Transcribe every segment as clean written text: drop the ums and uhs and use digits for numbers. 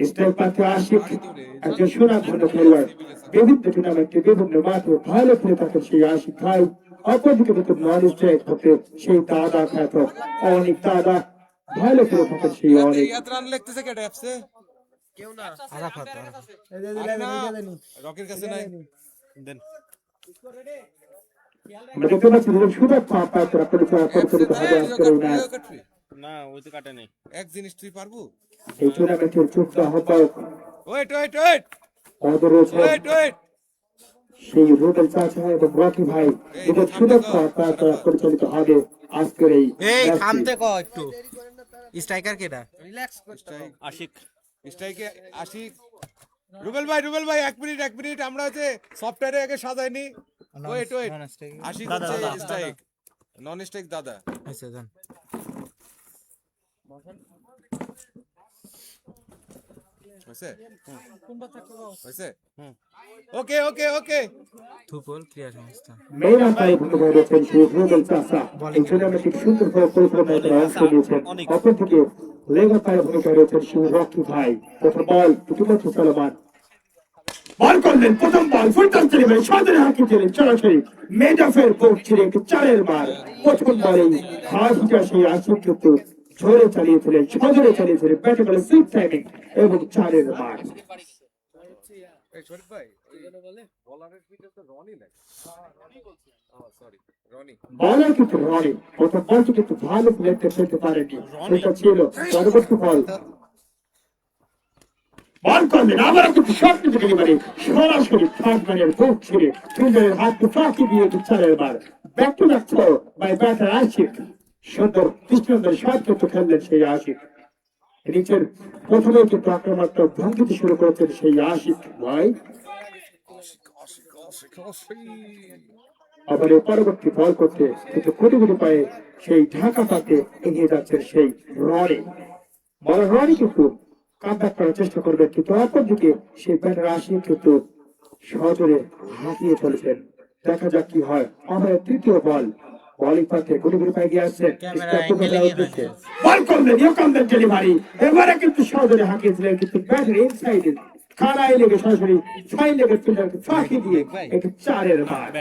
Strike পাচ্ছে আশিক, একজন সুনামধন্য খেলোয়াড়, বিভিন্ন টুর্নামেন্টে বিভিন্ন মাঠে ভালো খেলে থাকেন সেই আশিক ভাই। অপরদিকে কিন্তু নন স্ট্রাইক হতে সেই দাদা খ্যাত অনেক দাদা ভালো খেলে থাকেন সেই অনেক। আমরা দেখতে পাচ্ছি শুভেচ্ছা আপনার পরিচালিত হবে আজকের এই ম্যাচ। না ওই তো কাটে নেই। এক জিনিস তুই পারবো এই টুর্নামেন্টের যুক্ত আহ্বায়ক ওয়েট আমাদের রয়েছে সেই রুবেল চাচা এবং রকি ভাই, এদের শুভেচ্ছা আপনার পরিচালিত হবে আজকের এই থামতে ক একটু। স্ট্রাইকার কেডা? আশিক স্ট্রাইকে আশিক। রুবেল ভাই এক মিনিট আমরা হচ্ছে সফটওয়্যারে আগে সাজাইনি। ওয়েট আশিক হচ্ছে স্ট্রাইক, নন স্ট্রাইক দাদা। আচ্ছা জান ওকে থুপল ক্রিয়া সংস্থা মেইন আম্পায়ার ভূমিকায় রয়েছেন সেই রুবেল চাচা। এই টুর্নামেন্টে সুন্দরভাবে পরিচালনায় অংশ নিয়েছেন। অপরদিকে লেগ আম্পায়ার ভূমিকায় রয়েছেন সেই রকি ভাই। প্রথম বল ইতিমধ্যে চলমান, বল করলেন প্রথম বল ফুল টাচ ডেলিভারি, সাদরে হাঁকি দিলেন সরাসরি মেডাফের বোর্ড ছিঁড়ে একটি চারের মার। প্রথম বলেই হাঁকিটা সেই আশিক কিন্তু ঝরে চালিয়েছিলেন, সজরে চালিয়েছিলেন, ব্যাটে বলে সুইপ টাইমিং এবং চারের মার। বলার কিন্তু রনি প্রথম বলটি কিন্তু ভালো প্লেটে ফেলতে পারেনি, সেটা ছিল পরবর্তী বল। বল করলেন আবার কিন্তু শট নিতে ডেলিভারি, সরাসরি থার্ড ম্যানের বুক ছিঁড়ে ফিল্ডারের হাতকে ফাঁকি দিয়ে চারের বার। Back to back throw by batter Ashik. সুন্দর কৃষ্ণন্দর শট কিন্তু খেললেন সেই আশিক। নিচের প্রথমে কিন্তু আক্রমণটা ভঙ্গিতে শুরু করেছেন সেই আশিক ভাই। আবার পরবর্তী বল করতে কিন্তু কোটি পায়ে সেই ঢাকা পাতে এগিয়ে যাচ্ছেন সেই রনি। বলার রনি কিন্তু কামব্যাক করার চেষ্টা করবেন, কিন্তু অপরদিকে সেই ব্যাটার আশিক কিন্তু সজোরে হাঁকিয়ে চলেছেন। দেখা যাক কি হয়। আমাদের তৃতীয় বল, বলিং পাতে গুলি পায়ে গিয়ে আসছেন, বল করলেন ইয়কামদের ডেলিভারি, এবারে কিন্তু সজোরে হাঁকিয়েছিলেন, কিন্তু ব্যাটার ইনসাইডে খাড়াই লেগে সরাসরি ছয় লেগে ফিল্ডারকে ফাঁকি দিয়ে একটি চারের মার।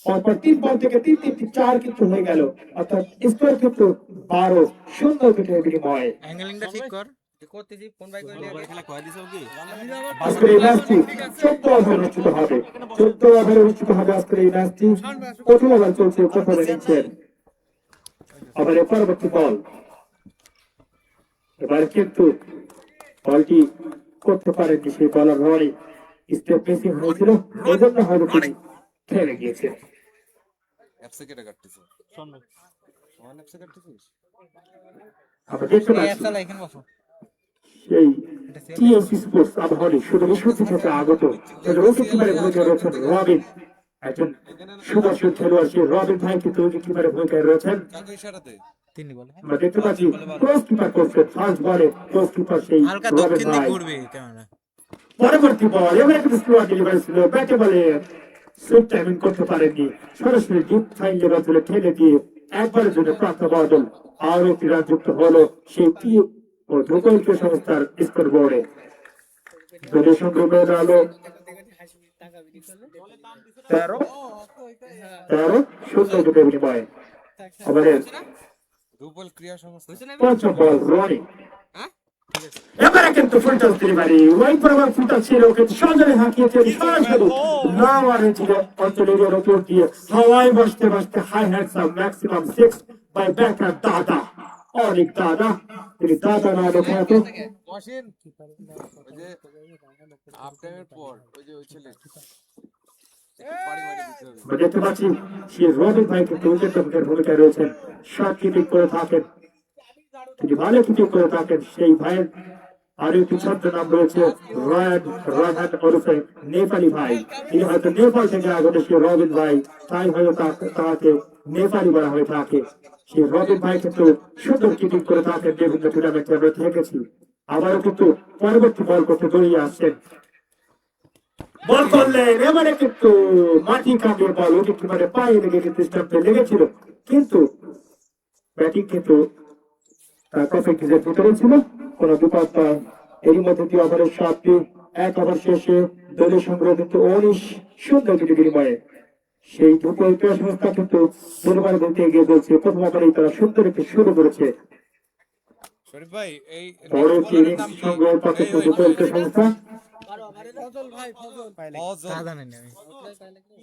পরপর 3 বল থেকে 3টি 4 কিন্তু হয়ে গেল, অর্থাৎ স্কোর কিন্তু 12। সুন্দর বিকেটের বিনিময়ে অ্যাঙ্গেলিংটা ঠিক কর করতেছি ফোন বাই করে খেলা কয় দিছো কি? আজকের এই ম্যাচটি 14 ওভার অনুষ্ঠিত হবে। 14 ওভার অনুষ্ঠিত হবে আজকের এই ম্যাচটি। প্রথম ওভার চলছে, প্রথমে নিচ্ছেন আবার পরবর্তী বল। এবার কিন্তু বলটি করতে পারেননি সেই বলার রনি, স্টেপ মিসিং হয়েছিল, এজন্য হয়তো তিনি থেমে গিয়েছেন। আমরা দেখতে পাচ্ছি সেই টিএসসি স্পোর্টস আবাহনী শুধু ইস্যুটি থেকে আগত উইকেটকিপারের ভূমিকায় রয়েছেন রবিন, একজন সুদর্শন খেলোয়াড় সেই রবিন ভাই কিন্তু উইকেটকিপারের ভূমিকায় রয়েছেন। আমরা দেখতে পাচ্ছি ক্রস কিপার করছেন ফার্স্ট বলে, ক্রস কিপার সেই রবিন ভাই। পরবর্তী বল এবারে কিন্তু স্লো ডেলিভারি ছিল, ব্যাটে বলে সুইপ টাইমিং করতে পারেননি, সরাসরি ডিপ ফাইন লেভেল তুলে ঠেলে দিয়ে একবারের জন্য প্রাপ্ত বদল। আরো একটি রান যুক্ত হলো সেই টিম ও ধুকলকে সংস্থার স্কোর বোর্ডে। দলীয় সংগ্রহ হয়ে আলো 13 শূন্য দুটো বিনিময়ে। আমাদের পঞ্চম বল রনি, এবারে কিন্তু ফুলটস ডেলিভারি, ওই পরবার ফুলটস ছিল কিন্তু সজরে হাঁকিয়েছেন সরাসরি লাওয়ার অঞ্চলের উপর দিয়ে হাওয়ায় বসতে high handsome maximum 6 by batter দাদা অনেক দাদা। তিনি দাদা না দেখে এত দেখতে পাচ্ছি সে রবিন ভাই কিন্তু উইকেটের ভূমিকায় রয়েছেন, শট কিপিং করে থাকেন, তিনি ভালো কিপিং করে থাকেন। সেই ভাইয়ের আর একটি ছদ্ম নাম রয়েছে রায়হান ওরফে নেপালি ভাই। তিনি হয়তো নেপাল থেকে আগত সে রবিন ভাই, তাই হয়তো তাকে নেপালি বলা হয়ে থাকে। সেই রবিন ভাই কিন্তু সুন্দর কিপিং করে থাকেন, বিভিন্ন টুর্নামেন্টে আমরা দেখেছি। আবারও কিন্তু পরবর্তী বল করতে দৌড়িয়ে আসছেন, বল করলেন এবারে কিন্তু মাটি কামিয়ে বল উইকেটকিপারের পায়ে লেগে কিন্তু স্টাম্পে লেগেছিল, কিন্তু ব্যাটিং কিন্তু তার কফি ক্রিজের ভিতরে ছিল কোনো বিপদ নয়। এরই মধ্যে 2 ওভারের 7টি, 1 ওভার শেষে দলীয় সংগ্রহিত 19 সুন্দর দুটি বিনিময়ে সেই দুটো ক্রীড়া সংস্থা কিন্তু দুর্বার বলতে এগিয়ে চলছে। প্রথম ওভারেই তারা সুন্দর একটি শুরু করেছে। শরীফ ভাই এই বড় একটি ইনিংস সংগ্রহ করতে দুটো ক্রীড়া সংস্থা।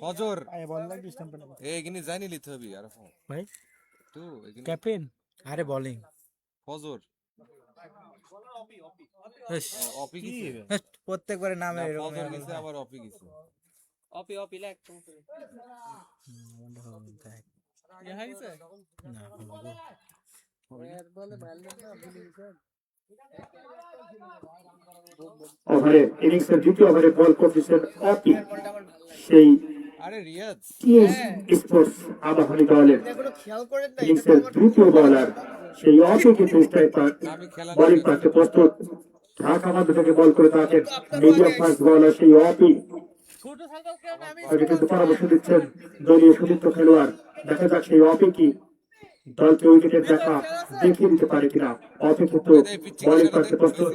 ফজর এগিনি জানি লিতে হবে আর ভাই তো এগিনি ক্যাপ্টেন আরে বোলিং ফজর অপি কি প্রত্যেকবারে নামে এরকম ফজর গেছে আবার অপি গেছে অপি লাগ ওভারে ইনিংসের দ্বিতীয় ওভারে বল করতেছেন অপি, সেই আরে রিয়াজ টিএস স্পোর্টস আবাহনী দলের ইনিংসের দ্বিতীয় বলার সেই অপি কিন্তু স্ট্রাইকার বোলিং করতে প্রস্তুত। ঢাকা মাঠ থেকে বল করে থাকেন মিডিয়াম ফাস্ট বলার সেই অপি। আগে কিন্তু পরামর্শ দিচ্ছেন দলীয় সতীর্থ খেলোয়াড়। দেখা যাক সেই অপি কি দলকে উইকেটের দেখা দেখিয়ে দিতে পারে কিনা। অপি কিন্তু বোলিং করতে প্রস্তুত।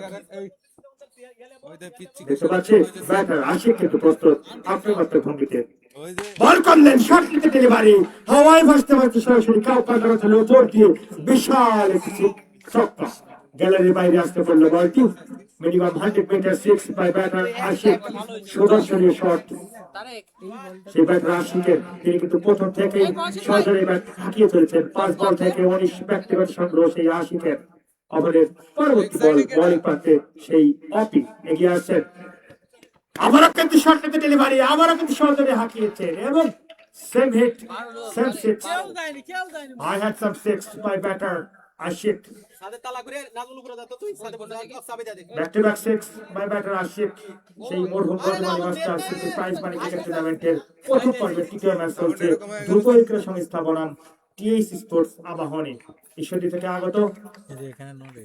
দেখতে পাচ্ছি ব্যাটার আশিক কিন্তু প্রস্তুত আক্রমণাত্মক ভঙ্গিতে। ওই যে বল করলেন শর্ট নিতে ডেলিভারি, হাওয়ায় ভাসতে ভাসতে সরাসরি কাউ পাল্টা ছিল উপর দিয়ে বিশাল একটি ছক্কা। গ্যালারির বাইরে আসতে পারলো বলটি। Minimum 100 metre 6 by batter Ashik, সুদর্শনী শট সেই ব্যাটার আশিকের। তিনি কিন্তু প্রথম থেকেই সরাসরি ব্যাট হাঁকিয়ে চলেছেন। 5 বল থেকে 19 ব্যক্তিগত সংগ্রহ সেই আশিকের। ওভারের পরবর্তী বল বোলিং পাতে সেই অপি এগিয়ে আসছেন। আবারও কিন্তু শর্ট নিতে ডেলিভারি, আবারও কিন্তু সরাসরি হাঁকিয়েছেন এবং same hit same six. I had some six by batter Ashik. Back to back six by batter Ashik. সেই মরহুম বর্তমানে master city prize money cricket টুর্নামেন্টের প্রথম পর্বের তৃতীয় ম্যাচ চলছে দ্রুত ক্রীড়া সংস্থা বনাম টিএস স্পোর্টস আবাহনী। ঈশ্বরদী থেকে আগত এখানে নোট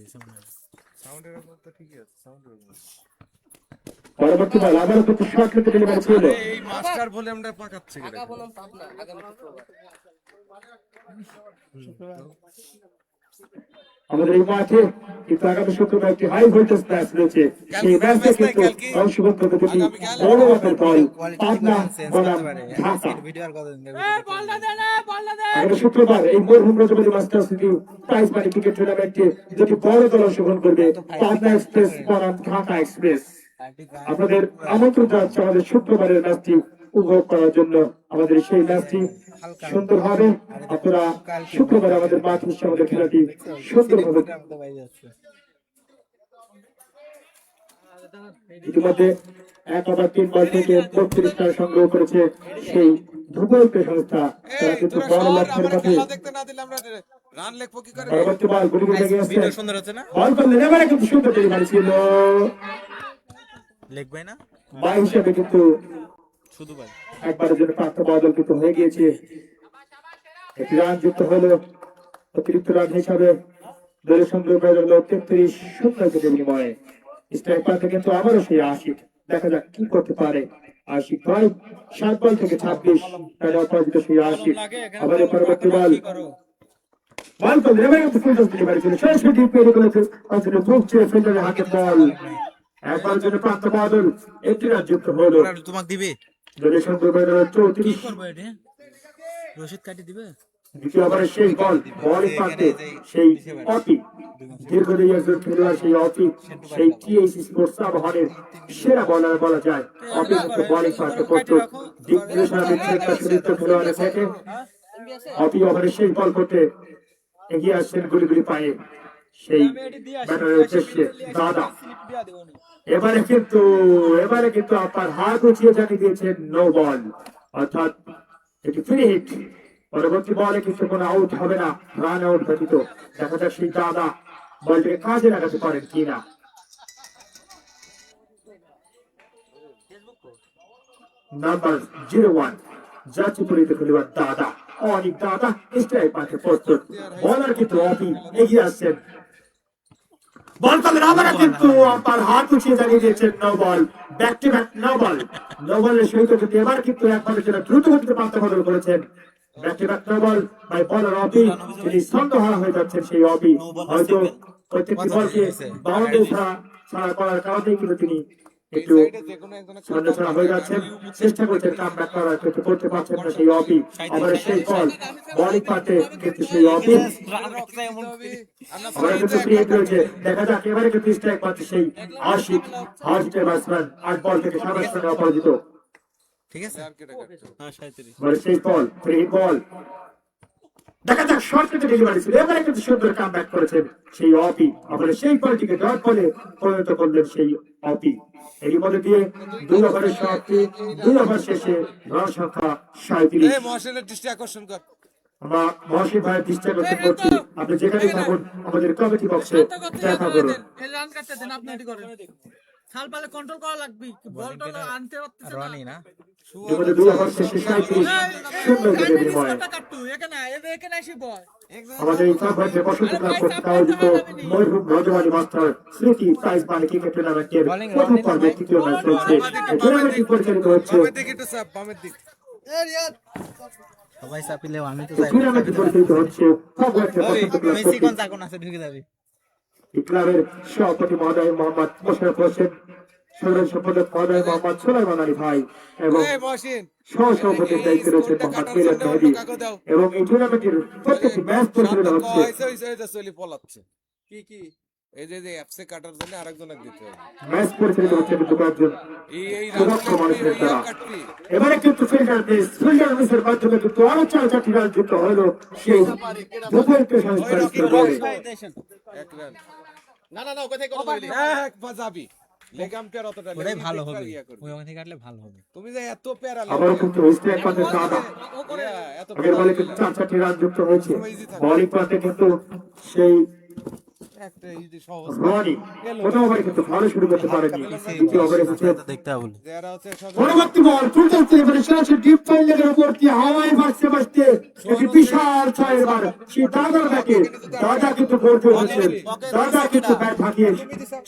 সাউন্ডের উপর তো ঠিকই আছে সাউন্ডের উপর পরবর্তী বল আবারও কিন্তু শর্ট নিতে ডেলিভারি ছিল। এই মাস্টার বলে আমরা পাকাচ্ছি এটা আমাদের এই মাঠে কিন্তু আগামী শুক্রবার একটি হাই ভোল্টেজ ম্যাচ রয়েছে। সেই ম্যাচে কিন্তু অংশগ্রহণ করতে দুটি বড় মাপের দল পাবনা বনাম ঢাকা। আগামী শুক্রবার এই মরহুম Rajbari master city prize money cricket টুর্নামেন্টে দুটি বড় দল অংশগ্রহণ করবে, পাবনা এক্সপ্রেস বনাম ঢাকা এক্সপ্রেস। আপনাদের আমন্ত্রণ জানাচ্ছি আমাদের শুক্রবারের ম্যাচটি উপভোগ করার জন্য। আমাদের সেই ম্যাচটি সুন্দর হবে। আপনারা শুক্রবার আমাদের মাঠ হচ্ছে আমাদের খেলাটি সুন্দরভাবে। ইতিমধ্যে 1 ওভার 3 বল থেকে 32 রান সংগ্রহ করেছে সেই ধুবলকে সংস্থা। তারা কিন্তু বড় লক্ষ্যের পথে দেখতে না দিলে আমরা রান লেখবো কি করে। পরবর্তী বল গুলি লেগে গেছে, সুন্দর হচ্ছে না বল করলেন এবারে কিন্তু সুন্দর ডেলিভারি ছিল লেগ বাই না বা হিসেবে কিন্তু শুধু ভাই একবারের জন্য প্রাপ্ত বদল কিন্তু হয়ে গিয়েছে। একটি রান যুক্ত হলো অতিরিক্ত রান হিসাবে দলের সংগ্রহ করা গেল 33 শূন্য বিনিময়ে। স্ট্রাইক পাতে কিন্তু আবারও সেই আশিক। দেখা যাক কি করতে পারে আশিক ভাই। 7 বল থেকে 26 রানে অপরাজিত সেই আশিক। আবার পরবর্তী বল বল করলেন এবারে কিন্তু ফুল টস ডেলিভারি ছিল সরাসরি ডিপ পেয়ে গেল অন্তরে ভুগছে ফিল্ডারের হাতে বল। একবারের জন্য প্রাপ্ত বদল একটি রান যুক্ত হলো। তোমাকে দিবে দলের সংগ্রহ করা গেল 34। করবো এটা রশিদ কাটি দিবে দ্বিতীয় ওভারের শেষ বল বলিং পাতে সেই অপি, দীর্ঘদিন একজন খেলোয়াড় সেই অপি, সেই টিএস স্পোর্টস আবাহনীর সেরা বলার বলা যায়। অপি কিন্তু বলিং পাতে প্রস্তুত। দিক নির্দেশনা দিচ্ছে একটা সুদীপ্ত খেলোয়াড়ের থেকে। অপি ওভারের শেষ বল করতে এগিয়ে আসছেন গুলি পায়ে সেই ব্যাটারের উদ্দেশ্যে দাদা। এবারে কিন্তু আপনার হাত উঠিয়ে জানিয়ে দিয়েছেন নো বল, অর্থাৎ এটি ফ্রি হিট। পরবর্তী বলে কিন্তু কোনো আউট হবে না, রান আউট ব্যতীত। দেখা যাক সেই দাদা বলটিকে কাজে লাগাতে পারেন কিনা। নাম্বার 01 জাতীয়পরিচিত খেলোয়াড় দাদা, অনেক দাদা স্ট্রাইক পাতে প্রস্তুত। বলার কিন্তু অপি এগিয়ে আসছেন। বল করলেন আবারও কিন্তু আপনার হাত উঠিয়ে জানিয়ে দিয়েছেন no ball. Back to back no ball. নো বলের সহিত কিন্তু এবার কিন্তু একবারের জন্য দ্রুত গতিতে পাল্টা বদল করেছেন ব্যাটে ব্যাটে বল বাই বলার অপি, তিনি ছন্দহারা হয়ে যাচ্ছেন সেই অপি। হয়তো প্রত্যেকটি বলকে বাউন্ডারি ছাড়া করার কারণেই কিন্তু তিনি এই একটু সাইডে যে কোনো একজনের ছন্দছাড়া হয়ে যাচ্ছেন, চেষ্টা করছেন কাম ব্যাক করার, কিন্তু করতে পারছেন না সেই অপি। আবার সেই বল বলিং পাতে কিন্তু সেই অপি আবার কিন্তু ক্রিয়েট হয়েছে, দেখা যাক এবারে কিন্তু স্ট্রাইক পাচ্ছে সেই আশিকের ব্যাটসম্যান 8 বল থেকে 27 রানে অপরাজিত। ঠিক আছে আর কেটে কাটছে। হ্যাঁ 37 এবারে সেই বল ফ্রি বল, দেখা যাক শর্টে ডেলিভারি ছিল, এবারে কিন্তু সুন্দর কাম ব্যাক করেছেন সেই অপি। আবার সেই বলটিকে ডট বলে পরিণত করলেন সেই অপি। এর মধ্যে দিয়ে 2 ওভারের সমাপ্তি, 2 ওভার শেষে রান সংখ্যা 37। এই মহসিনের দৃষ্টি আকর্ষণ কর। আমরা মহসিন ভাইয়ের দৃষ্টি আকর্ষণ করছি, আপনি যেখানে থাকুন আমাদের কমিটি বক্সে দেখা করুন। রান কাটতে দেন, আপনি এটি করেন। খাল পালে কন্ট্রোল করা লাগবে, বলটা আনতে পারতেছে না। রনি না এর মধ্যে 2 ওভার শেষে 37 সুন্দর করে বিনিময়। এখানে এসে বয় আমাদের এই সাবভাইসে বসন্ত ক্লাব কর্তৃক আয়োজিত মরহুম রজবাড়ি মাস্টার স্মৃতি প্রাইজ মানি ক্রিকেট টুর্নামেন্টের প্রথম পর্বের তৃতীয় ম্যাচ চলছে। এই টুর্নামেন্টটি পরিচালিত হচ্ছে, বামের দিকে একটু চাপ, বামের দিক। সবাই চাপিলেও আমি তো এই চাই টুর্নামেন্টটি পরিচালিত হচ্ছে সাবভাইসে বসন্ত ক্লাব মেসি কোন কর্তৃক। চাকন আছে ঢুকে যাবে এই ক্লাবের সভাপতি মহোদয় মোহাম্মদ মোশাররফ হোসেন, সাধারণ সম্পাদক মহোদয় মোহাম্মদ সুলাইমান আলী ভাই এবং এই মহসিন সহ-সভাপতির দায়িত্বে রয়েছেন মোহাম্মদ মিলাদ মেহেদী। এবং এই টুর্নামেন্টের প্রত্যেকটি ম্যাচ পরিচালনা হচ্ছে। চলি পলাচ্ছে কি কি এই যে অ্যাপসে কাটার জন্য আরেকজনের দিতে হবে। ম্যাচ পরিচালিত হচ্ছে কিন্তু কয়েকজন এই সুদক্ষ মানুষের দ্বারা। কাটবি এবারে কিন্তু ফিল্ডার মিসের মাধ্যমে কিন্তু আরো 4-4টি রান যুক্ত হলো সেই দুপুরকে সংস্থার স্তরে। এক রান না না না ওকে থেকে কথা বলি এক বাজাবি লেগামটার অতটা ওটাই লেগ ভালো দেখতে হবে ইয়া করবি। ওই ওখান থেকে কাটলে ভালো হবে তুমি যে এত প্যারা আবারও কিন্তু স্ট্রাইক পাতে সাদা, এত আগের বলে কিন্তু 4-4টি রান যুক্ত হয়েছে। বোলিং পাতে কিন্তু সেই একটা ইজি সহজ রনি প্রথম ওভারে কিন্তু ভালো শুরু করতে পারেনি, দ্বিতীয় ওভারে কিন্তু দেখতে হবে যারা হচ্ছে সব পরবর্তী বল ফুলটন সেলিব্রেশন সরাসরি ডিপ ফাইলের উপর দিয়ে হাওয়ায় ভাসতে একটি বিশাল ছয়ের বার সেই দাদার ব্যাটে দাদা কিন্তু গোল করেছেন, দাদা কিন্তু ব্যাট হাঁকিয়ে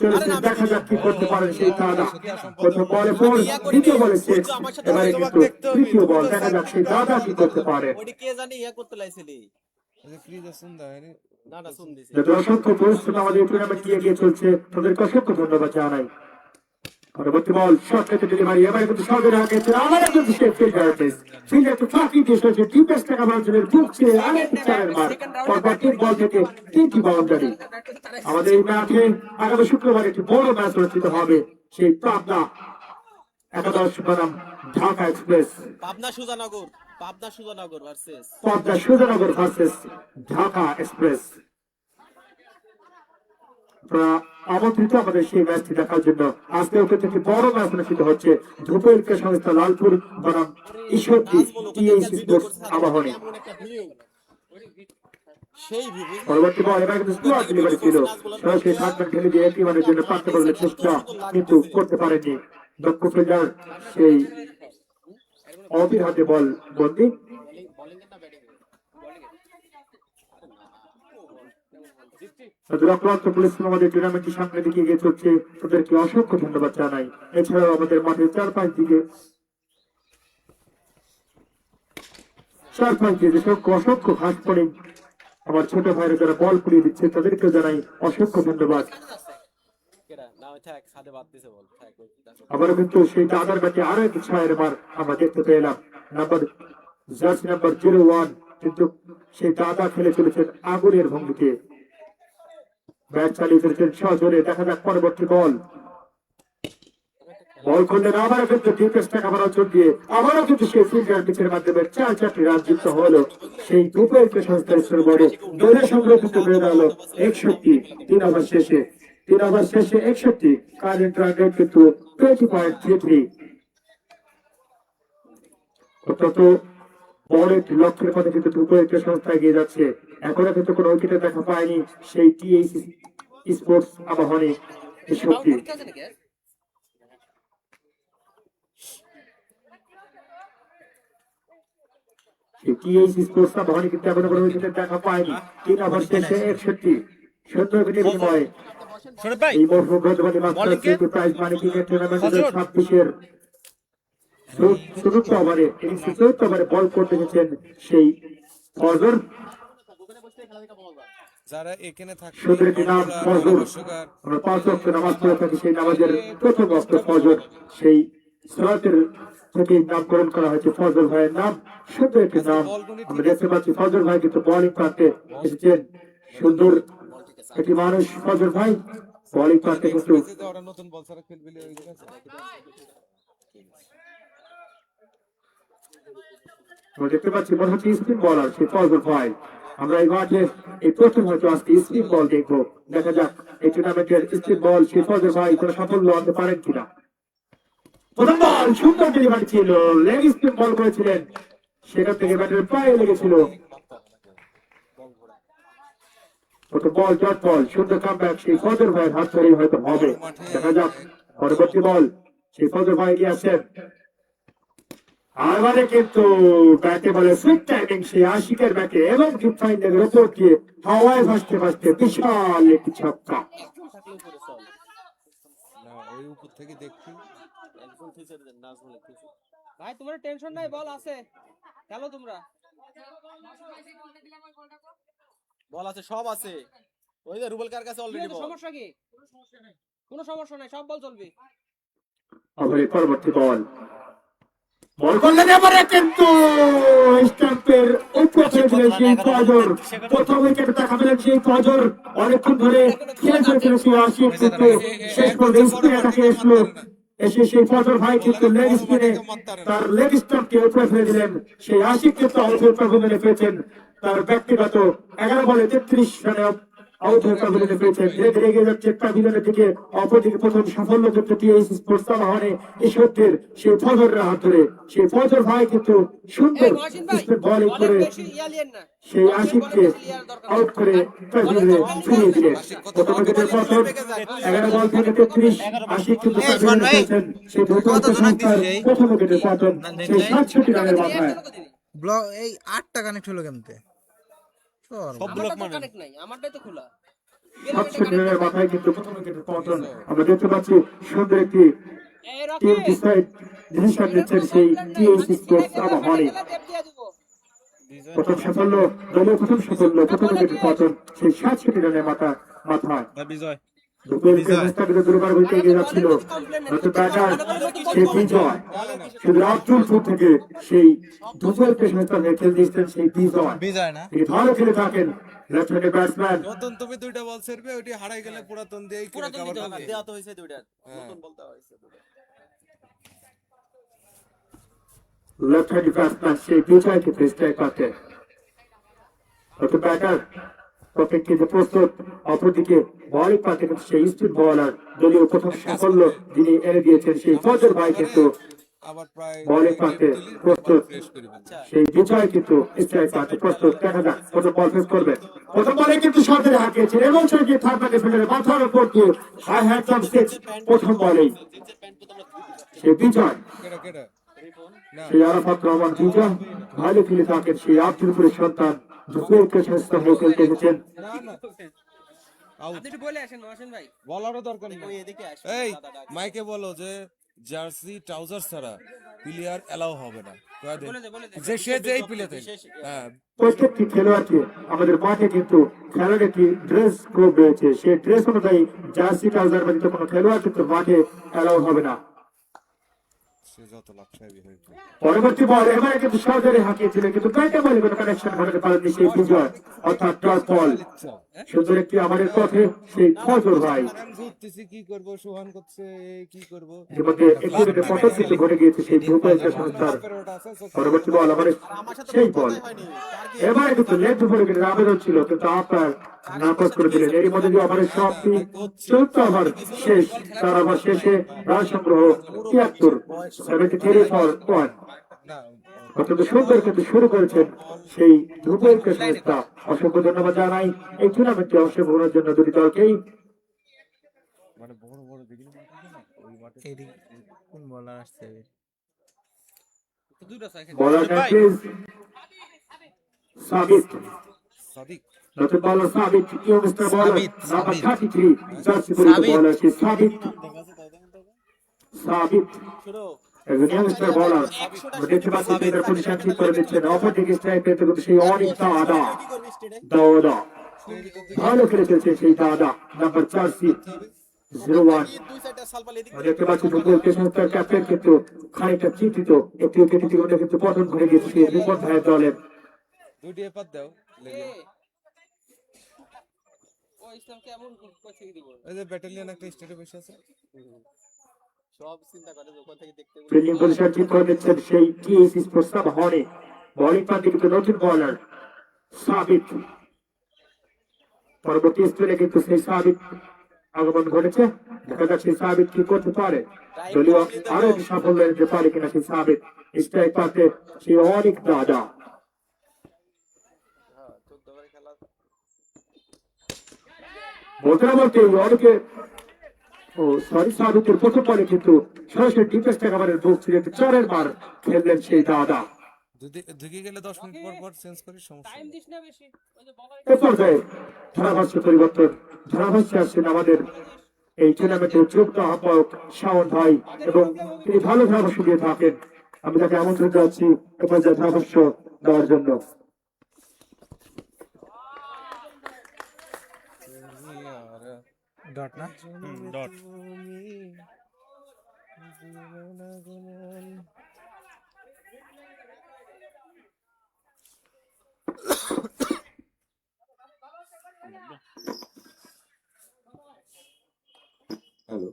চলেছেন। দেখা যাক কি করতে পারেন সেই দাদা। প্রথম বলে 4, দ্বিতীয় বলে 6, এবারে কিন্তু তৃতীয় বল, দেখা যাক সেই দাদা কি করতে পারে। ওটি কে জানি ইয়া করতে লাইছিলি ফ্রিজে সুন্দর হয়নি না না শুন দিছি যাদের অসংখ্য পরিশ্রম আমাদের টুর্নামেন্ট এগিয়ে চলছে, তাদেরকে অসংখ্য ধন্যবাদ জানাই। পরবর্তী বল শর্ট রেখে ডেলিভারি, এবারে কিন্তু সর্বের আগে আবার কিন্তু সে ফিল্ডার তো ফাঁকি দিয়ে এসেছে, ডিপেস্ট টাকা বাউন্ডারির বুক ছেড়ে আরেকটি চারের মার, পরপর 3 বল থেকে 3টি বাউন্ডারি। আমাদের এই মাঠে আগামী শুক্রবার একটি বড় ম্যাচ অনুষ্ঠিত হবে, সেই পাবনা একাদশ বনাম Dhaka express, Pabna Sujanagar versus Pabna Sujanagar versus Dhaka express. আপনারা আমন্ত্রিত আমাদের সেই ম্যাচটি দেখার জন্য। আজকেও কিন্তু একটি বড় ম্যাচ অনুষ্ঠিত হচ্ছে ধূপেলকে সংস্থা লালপুর বনাম ঈশ্বরদী টিএসি স্পোর্টস আবাহনী। সেই ভিভি পরবর্তী বল এবার কিন্তু স্লোয়ার ডেলিভারি ছিল, সরাসরি থার্ড ঠেলে দিয়ে একটি মানের জন্য পাঁচটা বলের চেষ্টা কিন্তু করতে পারেনি দক্ষ ফিল্ডার সেই অবির হাতে বল বন্দি। অক্লান্ত পরিশ্রম আমাদের টুর্নামেন্টটি সামনের দিকে এগিয়ে চলছে, তাদেরকে অসংখ্য ধন্যবাদ জানাই। এছাড়াও আমাদের মাঠের চারপাশ দিকে অসংখ্য ঘাস পড়ে আমার ছোট ভাইরা যারা বল পুড়িয়ে দিচ্ছে, তাদেরকে জানাই অসংখ্য ধন্যবাদ। কেডা না থাক সাদে বাদ দিছে বল থাক আবারও কিন্তু সেই দাদার ব্যাটে আরো একটি ছায়ের মার আমরা দেখতে পেলাম। জার্সি নাম্বার 01 কিন্তু সেই দাদা খেলে চলেছেন আগুনের ভঙ্গিতে, ব্যাট চালিয়ে চলেছেন সজোরে। দেখা যাক পরবর্তী বল করলেন আবারও কিন্তু ডিপেস্ট টাকা বাড়াও চোট দিয়ে আবারও কিন্তু সেই ফিল্ডার পিচের মাধ্যমে 4-4টি রান যুক্ত হলো সেই দুপুরকে সংস্থার বোর্ডে। দলের সংগ্রহ কিন্তু হয়ে গেল 61 3 ওভার শেষে 61 কারেন্ট রান রেট কিন্তু 20.33। অত্যন্ত বড় একটি লক্ষ্যের পথে কিন্তু দুপুরকে সংস্থা এগিয়ে যাচ্ছে। এখনো কিন্তু কোনো উইকেটে দেখা পায়নি সেই টিএসি স্পোর্টস আবাহনী শক্তি। টিএসি স্পোর্টস আবাহনী কিন্তু এখনো কোনো উইকেটে দেখা পায়নি। 3 ওভার শেষে 61 সুন্দর বিনিময় এই মরহুম Rajbari master prize money cricket tournament 2026-এর চতুর্থ ওভারে ইনিংসের চতুর্থ ওভারে বল করতে এসেছেন সেই ফজর। যারা এখানে থাকে সুন্দর একটি নাম ফজর, আমরা 5 ওয়াক্ত নামাজ পড়ে থাকি, সেই নামাজের প্রথম ওয়াক্ত ফজর, সেই সালাতের থেকে নামকরণ করা হয়েছে ফজর ভাইয়ের নাম। সুন্দর একটি নাম আমরা দেখতে পাচ্ছি। ফজর ভাই কিন্তু বোলিং প্রান্তে এসেছেন, সুন্দর একটি মানুষ ফজর ভাই বোলিং প্রান্তে কিন্তু ওরা নতুন বল ছাড়া খেলবে ওই জায়গায় আমরা দেখতে পাচ্ছি মনে হচ্ছে স্পিন বলার সেই ফজর ভাই। আমরা এই মাঠে এই প্রথম হয়তো আজকে স্পিন বল দেখবো, দেখা যাক এই টুর্নামেন্টের স্পিন বল সেই ফজর ভাই কোনো সাফল্য আনতে পারেন কিনা। প্রথম বল সুন্দর ডেলিভারি ছিল, লেগ স্পিন বল করেছিলেন, সেখান থেকে ব্যাটের পায়ে লেগেছিল। প্রথম বল ডট বল, সুন্দর কামব্যাক সেই ফজর ভাইয়ের হাত ধরেই হয়তো হবে, দেখা যাক পরবর্তী বল সেই ফজর ভাই এগিয়ে আসছেন। আর মানে কিন্তু ব্যাটে বলে সুইট টাইমিং সেই আশিকের ব্যাটে এবং ডিপ ফাইনালের উপর দিয়ে হাওয়ায় ভাসতে ভাসতে বিশাল একটি ছক্কা। না ওই উপর থেকে দেখছি ভাই তোমার টেনশন নাই, বল আছে, খেলো তোমরা। বল আছে, সব আছে। ওই যে রুবেল কার কাছে অলরেডি বল। সমস্যা কি? কোনো সমস্যা নাই, সব বল চলবে। ওভারের পরবর্তী বল বল করলেন এবারে কিন্তু স্টাম্পের উপরে ফেলেছিলেন সেই ফজর। প্রথম উইকেট দেখা পেলেন সেই ফজর, অনেকক্ষণ ধরে খেলে চলেছিল সেই আশিক, কিন্তু শেষ পর্যন্ত স্পিন অ্যাটাকে এসলো, এসে সেই ফজর ভাই কিন্তু লেগ স্পিনে তার লেগ স্টাম্পকে উপরে ফেলে দিলেন। সেই আশিক কিন্তু আউটের প্যাভিলিয়নে পেয়েছেন তার ব্যক্তিগত 11 বলে 33 রানে আউটের প্যাভিলিয়নে পেয়েছেন। ধীরে ধীরে এগিয়ে যাচ্ছে প্যাভিলিয়নের দিকে। অপরদিকে প্রথম সাফল্য কিন্তু টিএসসি স্পোর্টস আবাহনী ঈশ্বরদের সেই ফজরের হাত ধরে সেই ফজর ভাই কিন্তু সুন্দর স্পিন বোলিং করে সেই আশিককে আউট করে প্যাভিলিয়নে ফিরিয়ে দিলেন। প্রথম উইকেটের পতন, 11 বল থেকে 33, আশিক কিন্তু প্যাভিলিয়নে পেয়েছেন সেই দুর্দান্ত সংস্থার প্রথম উইকেটের পতন সেই 67 রানের মাথায়। ব্লক এই 8টা কানেক্ট হলো কেমতে? সব ব্লক মানে কানেক্ট নাই, আমারটাই তো খোলা। 67 রানের মাথায় কিন্তু প্রথম উইকেটের পতন। আমরা দেখতে পাচ্ছি সুন্দর একটি টিম ডিসাইড ডিসিশন নিচ্ছেন সেই টিএসসি স্পোর্টস আবাহনী। প্রথম সাফল্য, দলীয় প্রথম সাফল্য, প্রথম উইকেটের পতন সেই 67 রানের মাথায়। বিজয় দুর্বার বইতে এগিয়ে যাচ্ছিল নতুন ব্যাটার সেই বিজয়, শুধু আব্দুলপুর থেকে সেই দুপুরকে সংস্থানে খেলতে এসেছেন সেই বিজয় না তিনি ভালো খেলে থাকেন লেফট হ্যান্ডের ব্যাটসম্যান। নতুন তুমি দুইটা বল ছাড়বে, ওইটি হারাই গেলে পুরাতন দিয়েই পুরাতন দিতে হবে। দেয়া তো হইছে দুইটা, নতুন বলতে হইছে দুইটা। লেফট হ্যান্ডের ব্যাটসম্যান সেই বিজয়কে স্ট্রাইক করতে নতুন ব্যাটার প্রত্যেককে যে প্রস্তুত। অপরদিকে বলিং পাতে সেই স্পিড বলার দলীয় প্রথম সাফল্য যিনি এনে দিয়েছেন সেই ফজর ভাই কিন্তু আবার প্রায় বলিং পাতে প্রস্তুত। সেই বিজয় কিন্তু স্ট্রাইক পাতে প্রস্তুত। দেখা যাক প্রথম বল ফেস করবে। প্রথম বলে কিন্তু সরকারে হাঁকিয়েছেন এবং সেটি থার্ড ম্যাচে ফেলে মাথার উপর দিয়ে হাই হ্যাড সাম সিক্স। প্রথম বলেই সেই বিজয়, কেডা কেডা না সেই আরাফাত রহমান বিজয় ভালো খেলে থাকেন সেই আব্দুলপুরের সন্তান দুপুরকে সংস্থা হয়ে খেলতে এসেছেন। না না আউট আপনি একটু বলে আসেন মহাসেন ভাই। বলারও দরকার নেই। ওই এদিকে আসো। এই মাইকে বলো যে জার্সি ট্রাউজার ছাড়া প্লেয়ার এলাও হবে না। যে সে যেই প্লেতে হ্যাঁ প্রত্যেকটি খেলোয়াড়কে আমাদের মাঠে কিন্তু খেলার একটি ড্রেস কোড রয়েছে, সেই ড্রেস অনুযায়ী জার্সি ট্রাউজার ব্যতীত কোনো খেলোয়াড় কিন্তু মাঠে এলাও হবে না। সে যত লাভসাহী হয়েছে। পরবর্তী বল এবারে কিন্তু সহজে হাঁকিয়েছিলেন, কিন্তু ব্যাটে বলে কোনো কানেকশন ঘটাতে পারেননি সেই বিজয়, অর্থাৎ ডট বল। সুন্দর একটি আমাদের পথে সেই ফজর ভাই। আমি ঘুরতেছি কি করব, সোহান করছে কি করব। এর মধ্যে একটি উইকেটের পতন কিন্তু ঘটে গিয়েছে সেই দুপুরের সংস্থার। পরবর্তী বল আমাদের সেই বল এবারে কিন্তু লেগ দুপুরে কিন্তু আবেদন ছিল, কিন্তু আপনার নাকচ করে দিলেন। এর মধ্যে দিয়ে আমাদের সবটি 14 ওভার শেষ, 4 ওভার শেষে রান সংগ্রহ 73, 73 ফর 1। অত্যন্ত সুন্দর কিন্তু শুরু করেছেন সেই দুপুরকে সংস্থা। অসংখ্য ধন্যবাদ জানাই এই টুর্নামেন্টে অংশগ্রহণের জন্য দুটি দলকেই। মানে বড় বড় দেখি না ওই মাঠে এদিকে কোন বলার আসছে? দুইটা সাইকেল বলার প্লিজ সাবিত, সাদিক নতুন বলার সাবিত, ইয়ংস্টার বলার নাম্বার 33 জার্সি পরিহিত বলার সেই সাবিত। সাবিত একজন youngster bowler। আমরা দেখতে পাচ্ছি যে তার পজিশন ঠিক করে দিচ্ছেন। অপরদিকে স্ট্রাইক পেতে কিন্তু সেই অনেক দাদা দাদা ভালো খেলে চলছে সেই দাদা নাম্বার 4 সিট 01। দুই সাইডে সালপাল এদিক আমরা দেখতে পাচ্ছি ফুটবলকে সংস্থার ক্যাপ্টেন কিন্তু খানিকটা চিন্তিত। একটি উইকেট ইতিমধ্যে কিন্তু পতন ঘটে গিয়েছে রিপন ভাইয়ের দলের। দুটি এপাত দাও লেগে ওই যে ব্যাটালিয়ন একটা স্টেটে বসে আছে সব চিন্তা করে ওখান থেকে দেখতে ফিল্ডিং পজিশন ঠিক করে দিচ্ছেন সেই টিএস স্পোর্টস ক্লাব হনে। বোলিং প্রান্তে কিন্তু নতুন বোলার সাবিত। পরবর্তী স্পেলে কিন্তু সেই সাবিত আগমন ঘটেছে। দেখা যাক সেই সাবিত কি করতে পারে, দলীয় আরো একটি সাফল্য নিতে পারে কিনা সেই সাবিত। স্ট্রাইক পাতে সেই অনেক দাদা বলতে না বলতে অনেকে সাবিতের প্রথম বলে কিন্তু সরাসরি ডিফেন্স একেবারে বুক ছিল, চারের বার খেললেন সেই দাদা। ঢুকে গেলে 10 মিনিট পর পর চেঞ্জ করি সমস্যা নেই। এ পর্যায়ে ধারাভাষ্য পরিবর্তন, ধারাভাষ্যে আসছেন আমাদের এই টুর্নামেন্টের যুক্ত আহ্বায়ক শাওন ভাই এবং তিনি ভালো ধারাভাষ্য দিয়ে থাকেন। আমি তাকে আমন্ত্রণ জানাচ্ছি এ পর্যায়ে ধারাভাষ্য দেওয়ার জন্য। ডট না ডট হ্যালো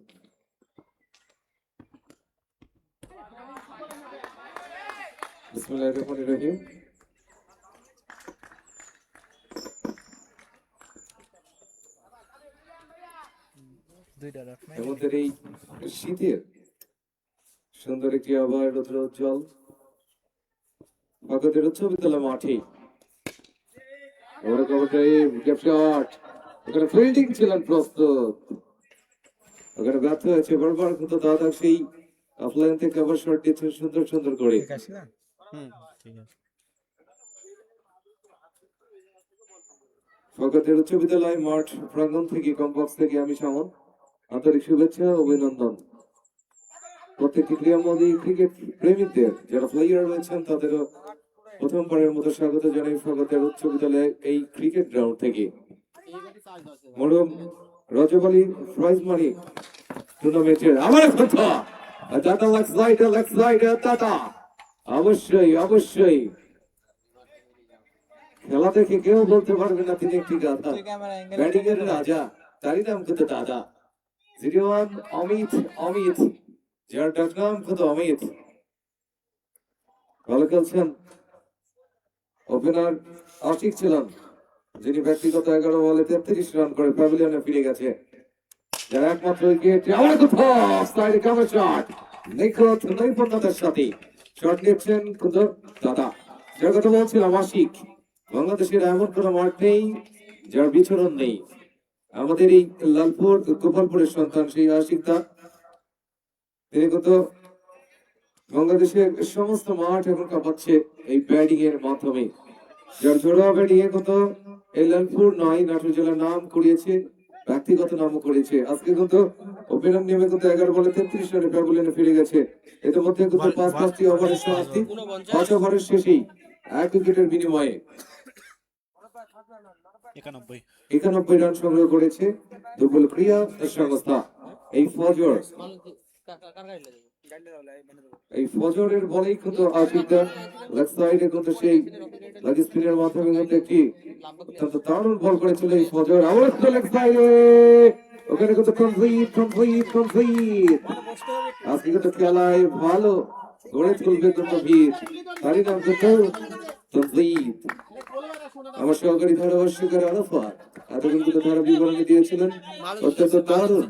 বিসমিল্লাহির রহমানির রহিম। দুইটা ডট না আমাদের এই শীতের সুন্দর একটি আবহাওয়া রৌদ্র উজ্জ্বল বাগদের উচ্চ বিদ্যালয় মাঠে ওখানে ফিল্ডিং ছিলেন প্রস্তুত, ওখানে ব্যর্থ হয়েছে বারবার, কিন্তু দাদা সেই অফলাইন থেকে আবার শট দিচ্ছেন সুন্দর সুন্দর করে। ঠিক আছে না ঠিক আছে বাগদের উচ্চ বিদ্যালয় মাঠ প্রাঙ্গণ থেকে কমবক্স থেকে আমি সামন আন্তরিক শুভেচ্ছা অভিনন্দন প্রত্যেকটি ক্রীড়ামোদী ক্রিকেট প্রেমিকদের যারা প্লেয়ার রয়েছেন তাদেরও প্রথমবারের মতো স্বাগত জানাই স্বাগতের উচ্চ বিদ্যালয়ে এই ক্রিকেট গ্রাউন্ড থেকে। মরম রজব আলী প্রাইজ মানি টুর্নামেন্টের আবার কথা দাদা লেগ সাইড দাদা অবশ্যই অবশ্যই খেলা দেখে কেউ বলতে পারবে না তিনি একটি গাধা, ব্যাটিং এর রাজা, তারই নাম কিন্তু দাদা। 01 অমিত, অমিত যার ডাক নাম কিন্তু অমিত ভালো খেলছেন। ওপেনার আশিক ছিলেন যিনি ব্যক্তিগত 11 বলে 33 রান করে প্যাভিলিয়নে ফিরে গেছে, যার একমাত্র উইকেট নিখুঁত নৈপুণ্যতার সাথে শট নিচ্ছেন কিন্তু দাদা। যার কথা বলছিলাম আশিক, বাংলাদেশের এমন কোন মাঠ নেই যার বিচরণ নেই। আমাদের এই লালপুর গোপালপুরের সন্তান সেই আশিক দা, তিনি কিন্তু বাংলাদেশের সমস্ত মাঠ এখন কাঁপাচ্ছে এই ব্যাটিং এর মাধ্যমে। যার জোড়া ব্যাটিং এ কিন্তু এই লালপুর নয় নাটোর জেলার নাম করিয়েছে, ব্যক্তিগত নামও করেছে। আজকে কিন্তু ওপেনার নেমে কিন্তু 11 বলে 33 রানে প্যাভিলিয়নে ফিরে গেছে। এর মধ্যে কিন্তু 5 ওভারের সমাপ্তি, 5 ওভারের শেষেই 1 উইকেটের বিনিময়ে 91 রান সংগ্রহ করেছে দুর্বল ক্রীড়া সংস্থা। এই ফজরের বলেই কিন্তু আশিকটা লেগ সাইডে কিন্তু সেই লেগ স্পিনের মাধ্যমে কিন্তু একটি অত্যন্ত দারুণ বল করেছিল এই ফজর। আবার লেগ সাইডে ওখানে কিন্তু কমপ্লিট আজকে কিন্তু খেলায় ভালো গড়ে তুলবে কিন্তু ভিড়, তারই নাম কিন্তু কমপ্লিট। আমার সহকারী ধারাভাষ্যকার আরাফাত এতক্ষণ কিন্তু ধারা বিবরণী দিয়েছিলেন, অত্যন্ত দারুণ।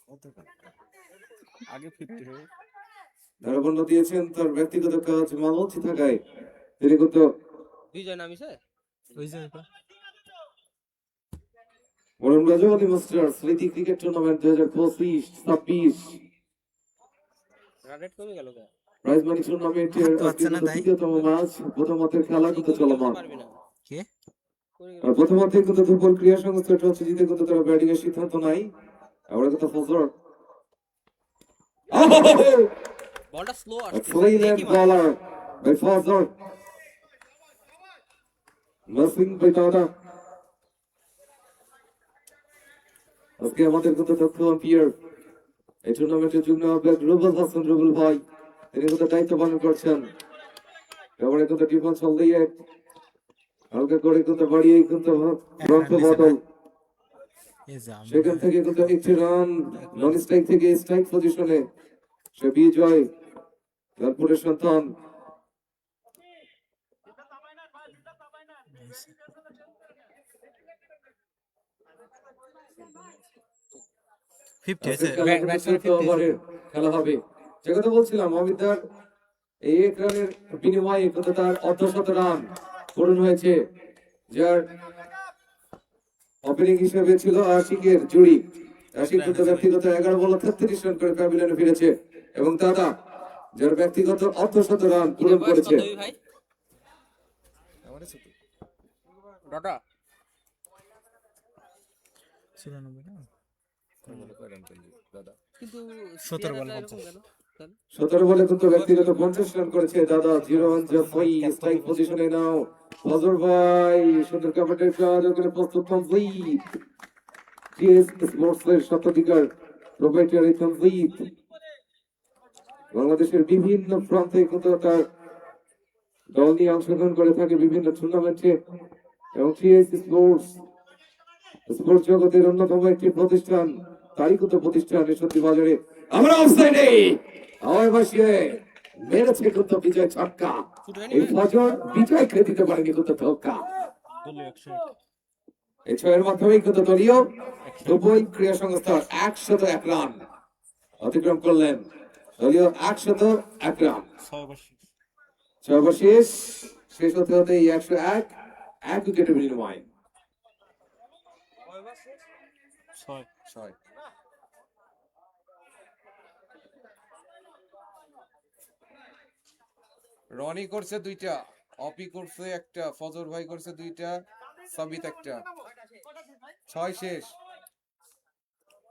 49 আগে 50 ধারাবর্ণ দিয়েছেন তার ব্যক্তিগত কাজ মালঞ্চি থাকায় তিনি কিন্তু বিজয় নামিছে ওই যে মরম রাজব আলী মাস্টার স্মৃতি ক্রিকেট টুর্নামেন্ট 2025-26 রান রেট কমে গেল কে প্রাইজ মানি টুর্নামেন্টের তৃতীয়তম ম্যাচ প্রথমার্ধের খেলা কিন্তু চলমান। কে আর প্রথমার্ধে কিন্তু দুর্বল ক্রীড়া সংস্থা টস জিতে কিন্তু তারা ব্যাটিং এর সিদ্ধান্ত নাই। আমরা কিন্তু ফজর বলটা স্লো A আসছে brilliant bowler by Fazor. Nothing by Tata. আজকে আমাদের কিন্তু দক্ষ আম্পায়ার এই টুর্নামেন্টের জন্য রুবেল হাসান রুবেল ভাই তিনি কিন্তু দায়িত্ব পালন করছেন। এবারে কিন্তু ডিফেন্স হল দিয়ে হালকা করে কিন্তু বাড়িয়ে কিন্তু রক্ত বদল এই যে আমি সেখান থেকে কিন্তু একটি রান নন স্ট্রাইক থেকে স্ট্রাইক পজিশনে সে বিজয় লালপুরের সন্তান 50 আজকের হয়েছে খেলা কিন্তু চতুর্থ ওভারের খেলা হবে যে কথা বলছিলাম অমিতার এই এক রানের বিনিময়ে কিন্তু তার অর্ধশত রান পূরণ হয়েছে যার ওপেনিং হিসেবে ছিল আশিকের জুড়ি আশিক কিন্তু ব্যক্তিগত 11 বলে 33 রান করে প্যাভিলিয়নে ফিরেছে এবং দাদা যার ব্যক্তিগত অর্ধশত রান পূরণ করেছে ভাই ডটা 94 না কিন্তু 17 বল 50 17 বলে কিন্তু ব্যক্তিগত 50 রান করেছে দাদা 0-1 স্ট্রাইক পজিশনে নাও ফজর ভাই সুন্দর কাভারের কাজ ওখানে প্রস্তুত কমপ্লিট জিএস স্পোর্টস এর শতাধিকার প্রোপ্রাইটারি কমপ্লিট বাংলাদেশের বিভিন্ন প্রান্তে কিন্তু তার দল নিয়ে অংশগ্রহণ করে থাকে বিভিন্ন টুর্নামেন্টে এবং জিএস স্পোর্টস জগতের অন্যতম একটি প্রতিষ্ঠান তারই কিন্তু প্রতিষ্ঠান সত্যি বাজারে আমরা অফসাইডে আওয়াজ বসিয়ে মেরেছে কিন্তু বিজয় ছক্কা এই ফজর বিজয় খেয়ে দিতে পারেনি কিন্তু ধক্কা এই ছয়ের মাধ্যমে কিন্তু দলীয় দুবই ক্রীড়া সংস্থার 101 রান অতিক্রম করলেন দলীয় 101 রান সর্বশেষ শেষ হতে হতে এই 101 এক উইকেটের বিনিময় 6 রনি করছে দুইটা, অপি করছে একটা, ফজর ভাই করছে দুইটা, সাবিত একটা। 6 শেষ।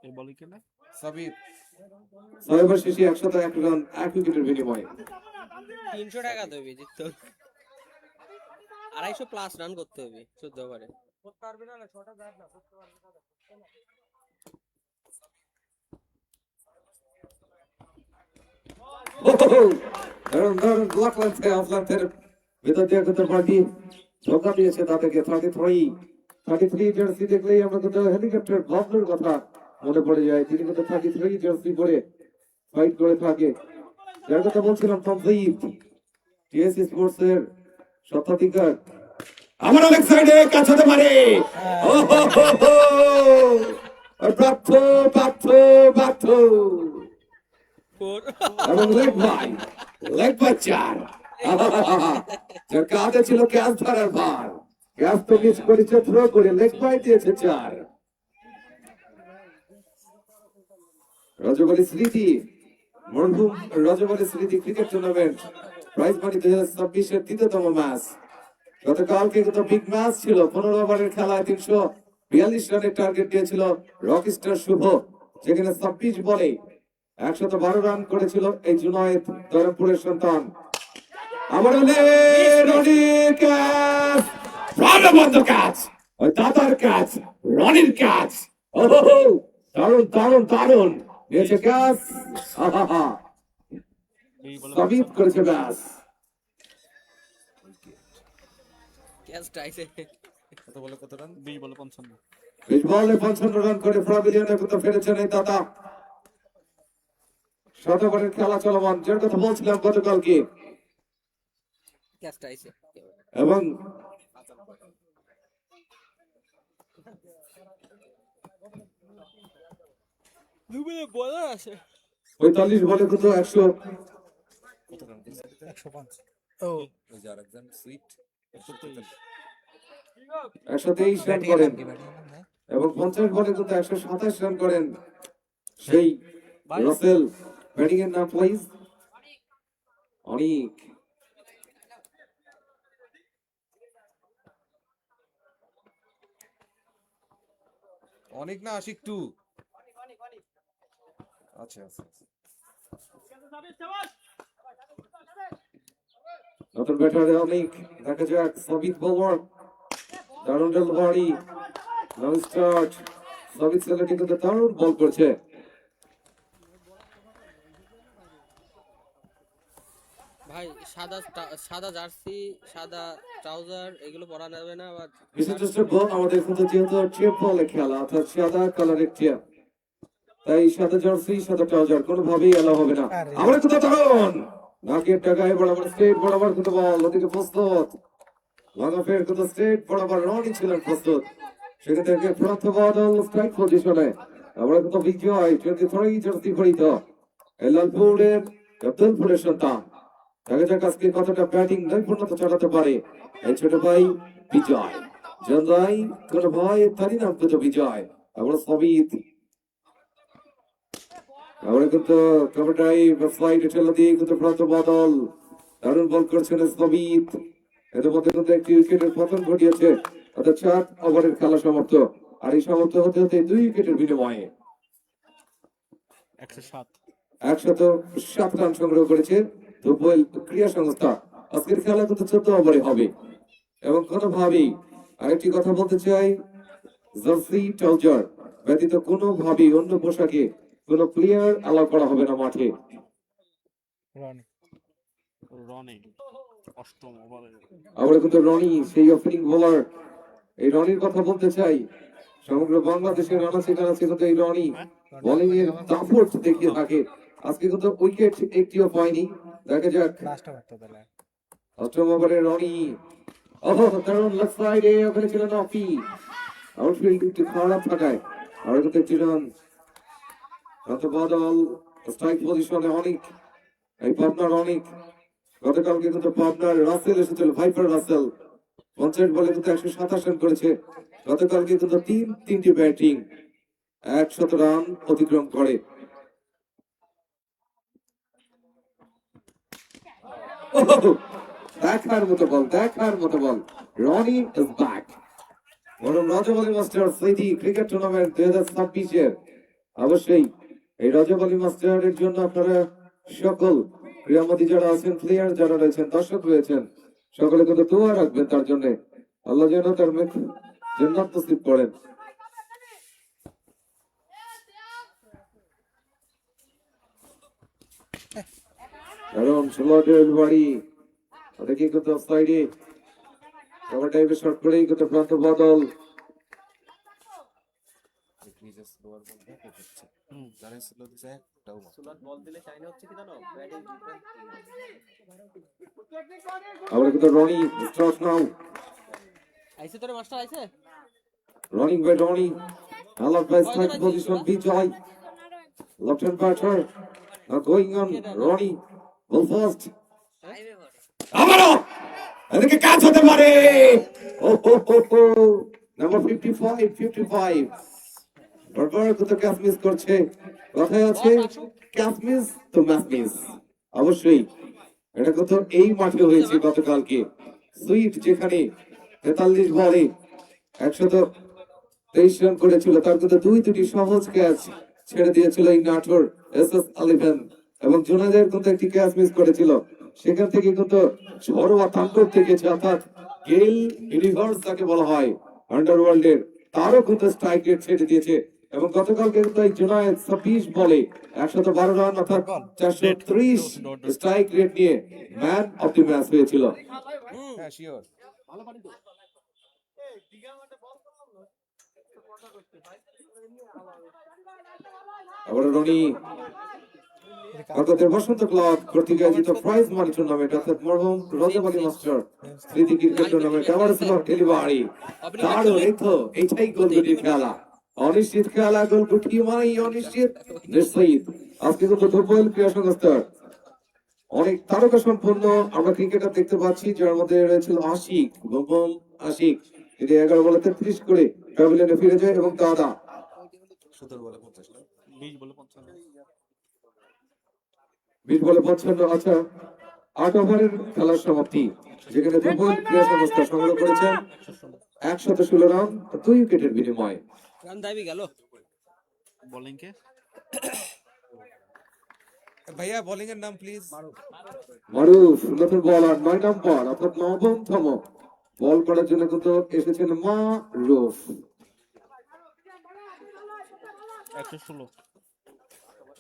এই বলই কেনা সাবিত সর্বশেষে 101 রান এক উইকেটের বিনিময় 300 টাকা দেবে জিততে 250 প্লাস রান করতে হবে 14 ওভারে করতে পারবে না 6টা ব্যাট না করতে পারবে ভিতর দিয়ে কিন্তু পার্টি ধোকা দিয়েছে তাদেরকে 33 জার্সি দেখলেই আমরা কিন্তু হেলিকপ্টার ভাবনার কথা মনে পড়ে যায় তিনি কিন্তু 33 জার্সি পরে ফাইট করে থাকে যার কথা বলছিলাম কমপ্লিট টিএসসি স্পোর্টস এর শতাধিকার আমার অনেক সাইডে কাছে হতে পারে প্রাপ্ত প্রাপ্ত প্রাপ্ত এবং লেগ ভাই চার যার কাঁধে ছিল ক্যাচ ধরার ভার ক্যাচ তো মিস করেছে থ্রো করে লেগ ভাই দিয়েছে চার রজবালি স্মৃতি মরহুম রজবালি স্মৃতি ক্রিকেট টুর্নামেন্ট প্রাইজ মানি 2026 এর তৃতীয়তম ম্যাচ গতকালকে কিন্তু বিগ ম্যাচ ছিল 15 ওভারের খেলায় 342 রানের টার্গেট দিয়েছিল রকস্টার শুভ যেখানে 26 বলে 112 রান করেছিল এই জুনায়েদ ধরমপুরের সন্তান আবার রনির ক্যাচ প্রাণবন্ত ক্যাচ ওই দাদার ক্যাচ রনির ক্যাচ দারুণ দারুণ দারুণ নিয়েছে ক্যাচ সাবিত করেছে ব্যাস ক্যাচটা আইছে কত বলে কত রান? 20 বলে 55 বিশ বলে 55 রান করে প্যাভিলিয়নে কিন্তু ফিরেছেন এই দাদা শতকরের খেলা চলমান যার কথা বলছিলাম গতকালকে ক্যাচটা আইছে এবং দুবে বলার আছে 45 বলে কিন্তু 100 কত রান করছে? 105 ও ওই যে আরেকজন সুইট 123 রান করেন এবং 50 বলে কিন্তু 127 রান করেন সেই রাসেল ব্যাটিং এর নাম প্লিজ অনিক অনেক না আশিক টু। আচ্ছা আচ্ছা নতুন ব্যাটারে অনেক দেখা যাক সবিত বোলার দারুণ ডেলিভারি লং স্টার্ট সবিত ছেলেটি কিন্তু দারুণ বল করছে ভাই সাদা জার্সি সাদা ট্রাউজার এগুলো পরা যাবে না আবার বিশেষ বল আমাদের কিন্তু যেহেতু ট্রিপ বলে খেলা অর্থাৎ সাদা কালারের টিয়া তাই সাদা জার্সি সাদা ট্রাউজার কোনোভাবেই এলাও হবে না আমরা কিন্তু দারুণ নাকের টাকায় বরাবর স্টেট বরাবর কিন্তু বল ওদিকে প্রস্তুত লাগাফের কিন্তু স্টেট বরাবর রনি ছিলেন প্রস্তুত সেখান থেকে প্রথম বদল স্ট্রাইক পজিশনে আমরা কিন্তু বিজয় 23 জার্সি পরিত লালপুরের আব্দুলপুরের সন্তান দেখা যাক আজকে কতটা ব্যাটিং নৈপুণ্যতা চালাতে পারে এই ছোট ভাই বিজয় জন্দাই কোন ভয় তারই নাম কিন্তু বিজয় আমরা সবিত আমরা কিন্তু কমেন্টারি ওয়েবসাইটে চলে দিয়ে কিন্তু প্রথম বদল দারুণ বল করছেন সবিত এর মধ্যে কিন্তু একটি উইকেটের পতন ঘটিয়েছে অর্থাৎ 4 ওভারের খেলা সমাপ্ত আর এই সমাপ্ত হতে হতে 2 উইকেটের বিনিময়ে 107 রান সংগ্রহ করেছে দুবল ক্রীড়া সংস্থা আজকের খেলা কিন্তু 14 ওভারে হবে এবং কোনোভাবেই আরেকটি কথা বলতে চাই জার্সি ট্রাউজার ব্যতীত কোনোভাবেই অন্য পোশাকে কোনো প্লেয়ার অ্যালাউ করা হবে না মাঠে রনি অষ্টম ওভারে আমরা কিন্তু রনি সেই ওপেনিং বোলার এই রনির কথা বলতে চাই সমগ্র বাংলাদেশের রানাসি কানাসি কিন্তু এই রনি বোলিং এর দাপট দেখিয়ে থাকে আজকে কিন্তু উইকেট একটিও পায়নি দেখা যাক অষ্টম ওভারে রনি দারুণ লেফট সাইডে ওখানে ছিলেন অফি আউটফিল্ড একটু খারাপ থাকায় আর কিন্তু একটি রান বদল স্ট্রাইক পজিশনে অনেক এই পাবনার অনেক গতকালকে কিন্তু পাবনার রাসেল এসেছিল ভাইপার রাসেল 50 বলে কিন্তু 127 রান করেছে গতকালকে কিন্তু তিনটি ব্যাটিং 100 রান অতিক্রম করে দেখার মতো বল রনি ইজ ব্যাক বরং রাজাবালী মাস্টার সিটি ক্রিকেট টুর্নামেন্ট 2026 এর অবশ্যই এই রাজাবালী মাস্টারের জন্য আপনারা সকল ক্রীড়ামোদী যারা আছেন প্লেয়ার যারা রয়েছেন দর্শক রয়েছেন সকলে কিন্তু দোয়া রাখবেন তার জন্য আল্লাহ যেন তার মুখ জান্নাত নসিব করেন কারণ ষোলোটের বাড়ি ওদেরকে কিন্তু অফসাইডে কভার টাইপের শট করেই কিন্তু প্রান্ত বদল আমরা কিন্তু রনি স্ট্রক নাও আইছে তোর মাস্টার আইছে running by Ronnie allowed by strike position Bijoy left hand batter now going on Ronnie ball first আবারো এদিকে কাজ হতে পারে নাম্বার 55 বারবার তো ক্যাচ মিস করছে কথায় আছে ক্যাচ মিস তো ম্যাচ মিস অবশ্যই এটা কত এই মাঠে হয়েছে গতকালকে সুইট যেখানে 43 বলে 123 রান করেছিল তার কিন্তু দুটি সহজ ক্যাচ ছেড়ে দিয়েছিল এই নাটোর এসএস 11 এবং জুনাইদের কিন্তু একটি ক্যাচ মিস করেছিল সেখান থেকে কিন্তু ঝড়োয়া তাণ্ডব থেকেছে অর্থাৎ গেল ইউনিভার্স যাকে বলা হয় আন্ডারওয়ার্ল্ডের তারও কিন্তু স্ট্রাইক রেট ছেড়ে দিয়েছে এবং গতকালকে কিন্তু এই জুনাইদ 26 বলে 112 রান অর্থাৎ 430 স্ট্রাইক রেট নিয়ে ম্যান অফ দ্য ম্যাচ হয়েছিল হ্যাঁ শিওর আবার রনি কলকাতার বসন্ত ক্লাব কর্তৃক আয়োজিত প্রাইজ মানি টুর্নামেন্ট অর্থাৎ মরহুম রাজাবালী মাস্টার স্মৃতি ক্রিকেট টুর্নামেন্ট আবার ছিল ডেলিভারি তারও এইটাই গোলগুটি খেলা অনিশ্চিত খেলা গোলগুটি মানে অনিশ্চিত নিশ্চিত আজকে কিন্তু দুর্বল ক্রীড়া সংস্থার অনেক তারকা সম্পন্ন আমরা ক্রিকেটার দেখতে পাচ্ছি যার মধ্যে রয়েছিল আশিক বুমবুম আশিক তিনি 11 বলে 33 করে প্যাভিলিয়নে ফিরে যায় এবং দাদা 17 বলে 50 না 20 বলে 55 20 বলে 55 আচ্ছা 8 ওভারের খেলার সমাপ্তি যেখানে দুর্বল ক্রীড়া সংস্থা সংগ্রহ করেছেন 116 রান 2 উইকেটের বিনিময়ে রান দাবি গেল বোলিং কে ভাইয়া বোলিং এর নাম প্লিজ। মারুফ নতুন বলার 9 নম্বর অর্থাৎ নবমতম বল করার জন্য কিন্তু এসেছেন মারুফ। 116।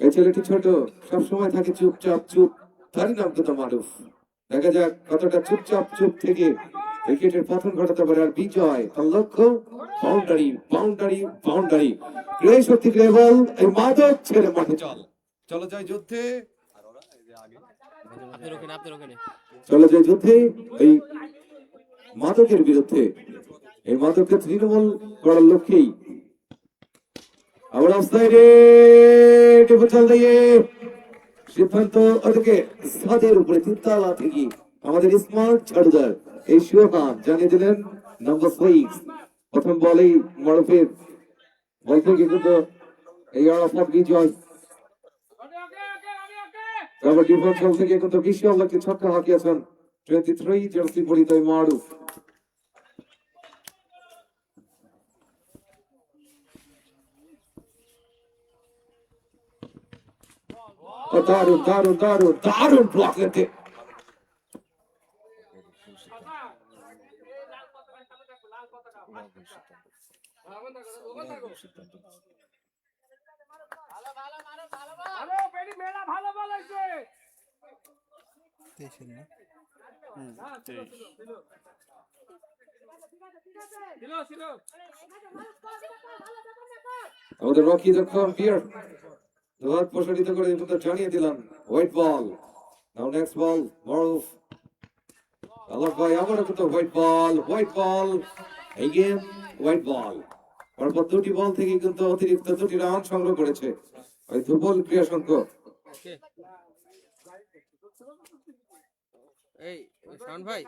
এই ছেলেটি ছোট, সবসময় থাকে চুপচাপ চুপ, তারই নাম কিন্তু মারুফ। দেখা যাক কতটা চুপচাপ চুপ থেকে উইকেটের পতন ঘটাতে পারে। আর বিজয় তার লক্ষ্য বাউন্ডারি বাউন্ডারি বাউন্ডারি। গ্রে শক্তি গ্রে বল, এই মাদক ছেড়ে মাঠে চল। চলো যাই যুদ্ধে। আপনার ওখানে চলে যায় যুদ্ধে এই মাদকের বিরুদ্ধে। এই মাদককে তৃণমূল করার লক্ষ্যেই আবার অফসাইডে ডিফেন্সাল দিয়ে সিদ্ধান্ত ওদিকে সাদের উপরে তিনতলা থেকে আমাদের স্মার্ট ঝাড়ুদার এই শিওহান জানিয়ে দিলেন নাম্বার 6। প্রথম বলেই মারুফের বল থেকে কিন্তু এই আরাফাত বিজয় আবার ডিফেন্সাল থেকে কিন্তু বিশালকে ছক্কা হাঁকিয়েছেন 23 জার্সি পরিচয় মারুফ। দারুণ দারুণ দারুণ দারুণ ব্লক লেতে আমাদের রকি যখন বিয়ার দুহাত প্রসারিত করে কিন্তু জানিয়ে দিলাম হোয়াইট বল। নাও নেক্সট বল মারুফ আল্লাহ ভাই আবারও কিন্তু white ball again white ball. পরপর দুটি বল থেকে কিন্তু অতিরিক্ত দুটি রান সংগ্রহ করেছে ওই দুর্বল ক্রিয়া সংখ্যক। এই শাওন ভাই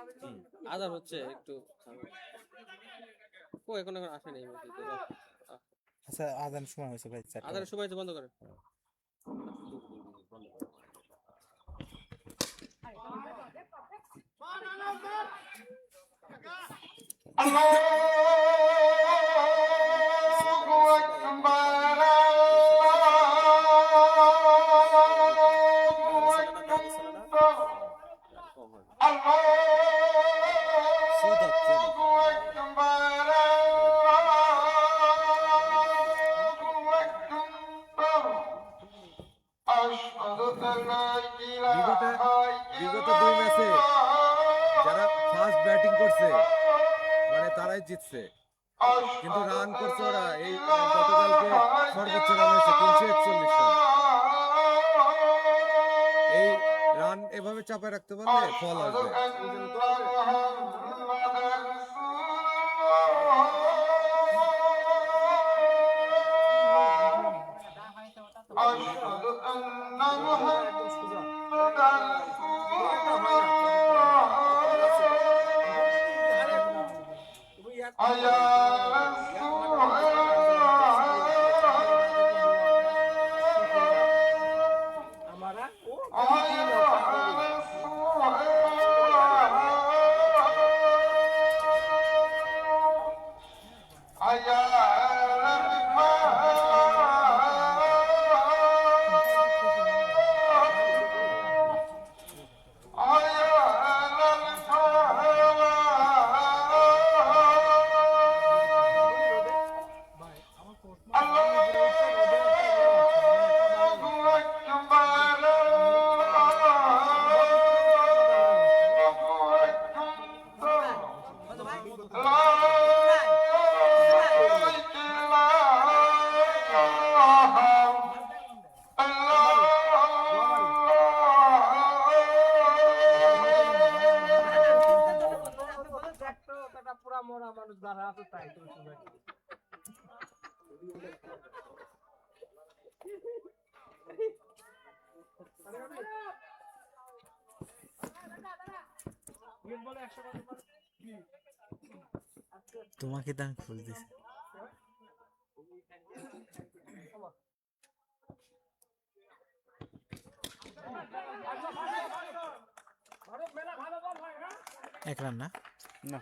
আদার হচ্ছে একটু ও এখন আসেনি আচ্ছা আজান সময় হয়েছে ভাই, আদারের সময় তো বন্ধ করেন। বিগত 2 ম্যাচে যারা ফার্স্ট ব্যাটিং করছে মানে তারাই জিতছে, কিন্তু রান করছে ওরা এই গতকালকে সর্বোচ্চ রান হয়েছে 341 রান। এই রান এভাবে চাপায় রাখতে পারলে ফল আসবে। তোমাকে তো আমি ফুল দিছি। এক রান না না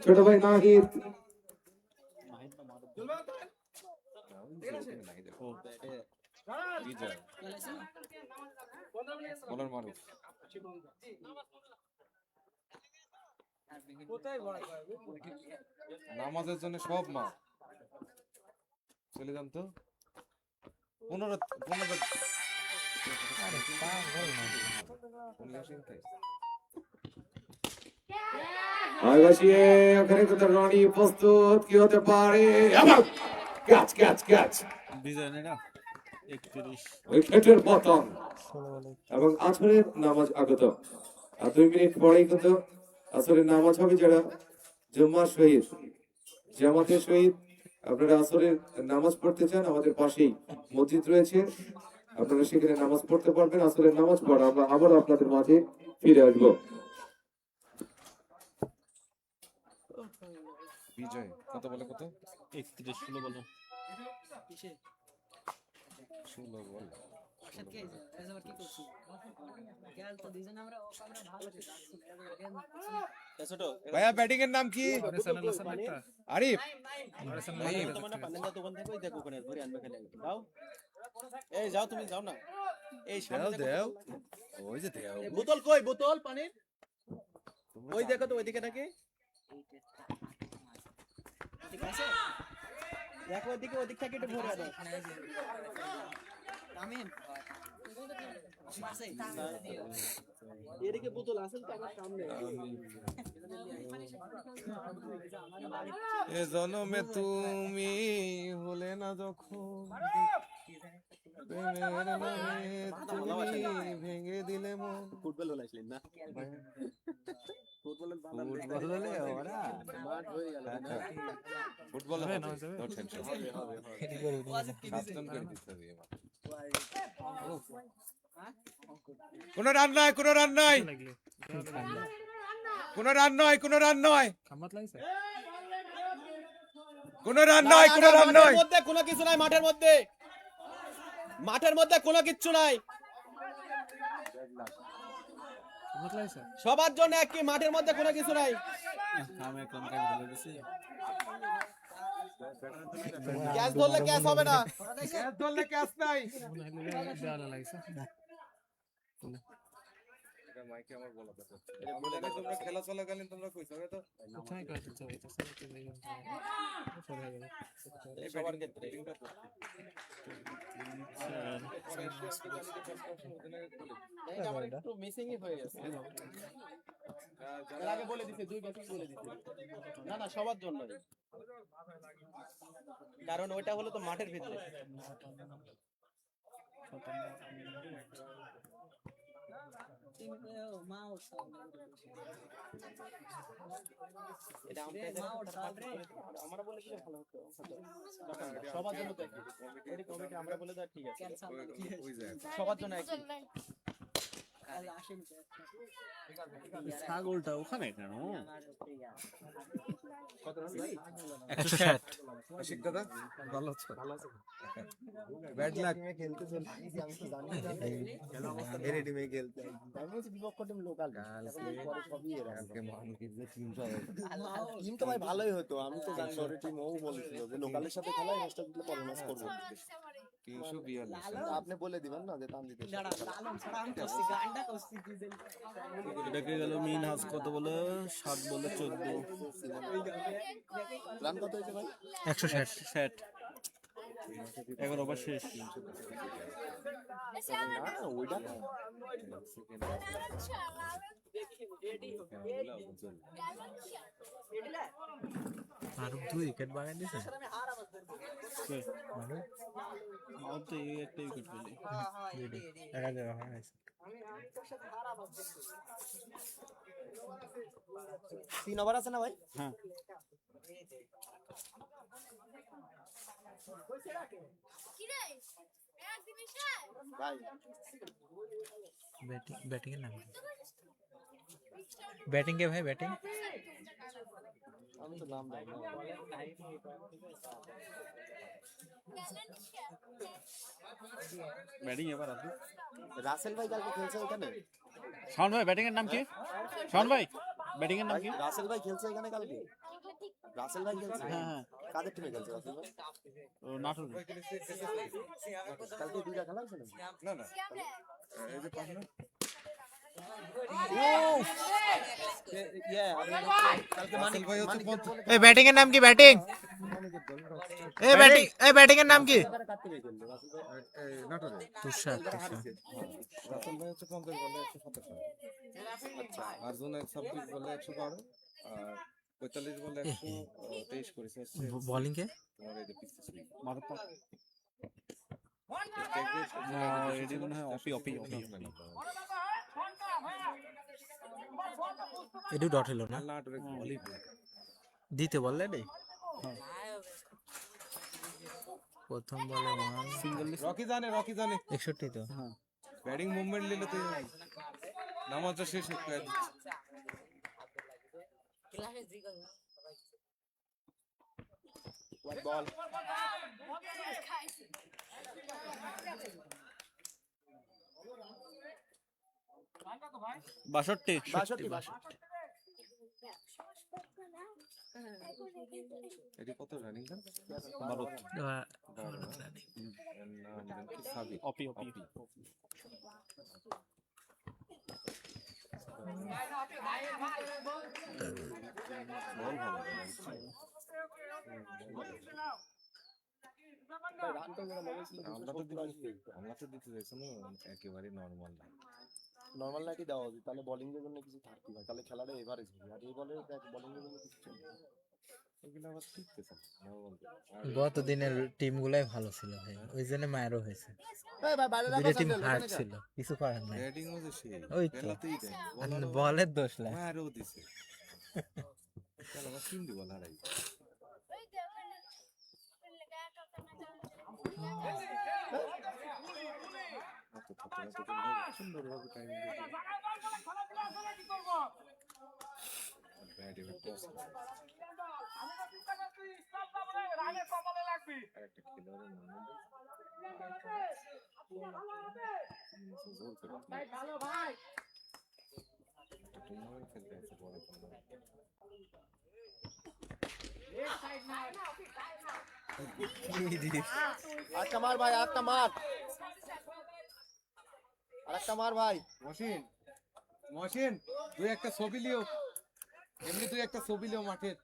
ছোট ভাই নাহিদ বিজয় বলার মানুষ নামাজের জন্য সব মা চলে যান তো 15 আগাছিয়ে ওখানে কোথাও রনি প্রস্তুত কি হতে পারে আবার ক্যাচ ক্যাচ ক্যাচ বিজয় না 31 উইকেটের পতন 16 বলে এবং আসরের নামাজ আগত আর 2 মিনিট পরেই কিন্তু আসরের নামাজ হবে যারা জুম্মা শহীদ জামাতের শহীদ আপনারা আসরের নামাজ পড়তে চান আমাদের পাশেই মসজিদ রয়েছে আপনারা সেখানে নামাজ পড়তে পারবেন আসরের নামাজ পড়া আমরা আবারও আপনাদের মাঝে ফিরে আসবো বিজয় কত বলে কত 31 16 বলে 16 বল ছোট ভাইয়া ব্যাটিং এর নাম কি আরিফ তোমার পান্ডা দোকান থেকে ওই দেখো ওখানে ধরে আনবে খেলে দাও এই যাও তুমি যাও না এই সামনে দেও ওই যে দেও বোতল কই বোতল পানির ওই দেখো তো ওইদিকে নাকি ঠিক আছে দেখো ওইদিকে ওইদিক থেকে একটু ভরে দাও আমিন এদিকে বোতল আছে তো আমার সামনে এ জনমে তুমি হলে না যখন প্রেমের নামে তুমি ভেঙে দিলে মন ফুটবল হলো আসলেন না ফুটবল হলে ওরা মাঠ হয়ে গেল ফুটবল হবে নো টেনশন সাতজন করে দিতে হবে এবার কোনো রান নাই কোনো রান নাই কোনো রান নয় কোনো রান নয় খামাত লাগছে কোনো রান নয় কোনো রান নয় মধ্যে কোনো কিছু নাই মাঠের মধ্যে কোনো কিছু নাই খামাত লাগছে সবার জন্য একই মাঠের মধ্যে কোনো কিছু নাই আমি কোন কাজ বলে দিছি ক্যাচ ধরলে ক্যাচ হবে না ক্যাচ ধরলে ক্যাচ নাই দেওয়ালা লাগছে মাইকে আমার বলা দরকার তোমরা খেলা চলাকালীন তোমরা কইছো তো কোথায় কাটছে তো এটা সব তো দেখুন সরে গেল সবার ক্ষেত্রে এটা আমার একটু মিসিংই হয়ে গেছে এর আগে বলে দিতে দুই ব্যাটিং বলে দিতে না না সবার জন্য কারণ ওইটা হলো তো মাঠের ভিতরে এটা আমরা বলে দিলে ভালো হতো সবার জন্য তো একই কমিটি আমরা বলে দেওয়া ঠিক আছে ওই যায় সবার জন্য একই ছাগলটা ওখানে কেন 160 আশিক দাদা ভালো আছো ব্যাড লাক খেলতে চলছি আমি তো জানি এর টিমে খেলতে আমি হচ্ছে বিপক্ষ টিম লোকাল পরে সবই এরকম টিম তো ভাই ভালোই হতো আমি তো জানি ওর টিম ও বলেছিল যে লোকালের সাথে খেলা এই ম্যাচটা দিলে পারফরম্যান্স করব 342 আপনি বলে দিবেন না যে টান দিতে এটাকে গেল মিনহাজ কত বলে 7 বলে 14 রান কত হয়েছে ভাই 160 11 ওভার শেষ না ওইটা না আর 2 উইকেট বাগান দিছে মানে আর তো এই একটা উইকেট পেলে দেখা যাবে হ্যাঁ 3 ওভার আছে না ভাই হ্যাঁ ভাই बैटिंग এর নাম ব্যাটিং কে ভাই ব্যাটিং আমি তো নাম জানি না ব্যাটিং এবার আছে রাসেল ভাই কালকে খেলছে এখানে শাওন ভাই ব্যাটিং এর নাম কি শাওন ভাই ব্যাটিং এর নাম কি রাসেল ভাই খেলছে এখানে কালকে রাসেল ভাই খেলছে? হ্যাঁ কাদের টিমে খেলছে রাসেল ভাই? ও নাটোর কালকে দুইটা খেলা হয়েছে নাকি? না না এই যে পাবনা রাসেল ভাই হচ্ছে এই ব্যাটিং এর নাম কি ব্যাটিং এই ব্যাটিং এর নাম কি নাটোরে তুষার রাসেল ভাই হচ্ছে 50 বলে 127 আর জোনে 26 বলে 112 আর 45 বলে 123 করেছে হচ্ছে বোলিং কে তোমার এই যে পিসি সুই এডি মনে হয় অপি এডি ডট হলো না নাটোরে বলি দিতে বললে রে প্রথম বলে ওয়ান সিঙ্গেল রকি জানে 61 তো ব্যাটিং মুভমেন্ট নিলে তো নামাজটা শেষ হয়ে যায় বল 62 62 এটি কত রানিং না নাম জানি কি সাবি অপি বল ভালো আমরা তো দিতে চাইছি না একেবারে নরমাল না নরমাল নাকি দেওয়া উচিত, তাহলে বোলিং এর জন্য কিছু থাকতে হয়, তাহলে খেলাটা এভারেজ হবে। আর এই বলে দেখ বোলিং এর জন্য কিছু চলবে না। এগুলো আবার শিখতেছে নরমাল গত দিনের টিম গুলাই ভালো ছিল ভাই ওই জন্য মায়েরও হয়েছে এই ভাই বাইরে রাখো দুটো টিম স্যান্ডেল, হার্ড ওখানে ছিল কিছু করার নাই ব্যাটিং হচ্ছে সেই ওই তো। পেলাতেই দেয় আর বলের দোষ না আরও দিছে চলো আবার তিন বল হারাই সুন্দরভাবে টাইম দিয়ে ব্যাট এবার টস আরেকটা খেলোয়াড়ের নাম জোর করে টুর্নামেন্ট খেলতে আছে বড় টুর্নামেন্ট আরেকটা মার ভাই, আরেকটা মার, আরেকটা মার ভাই। মহসিন তুই একটা ছবি লিও এমনি তুই একটা ছবি লিও মাঠের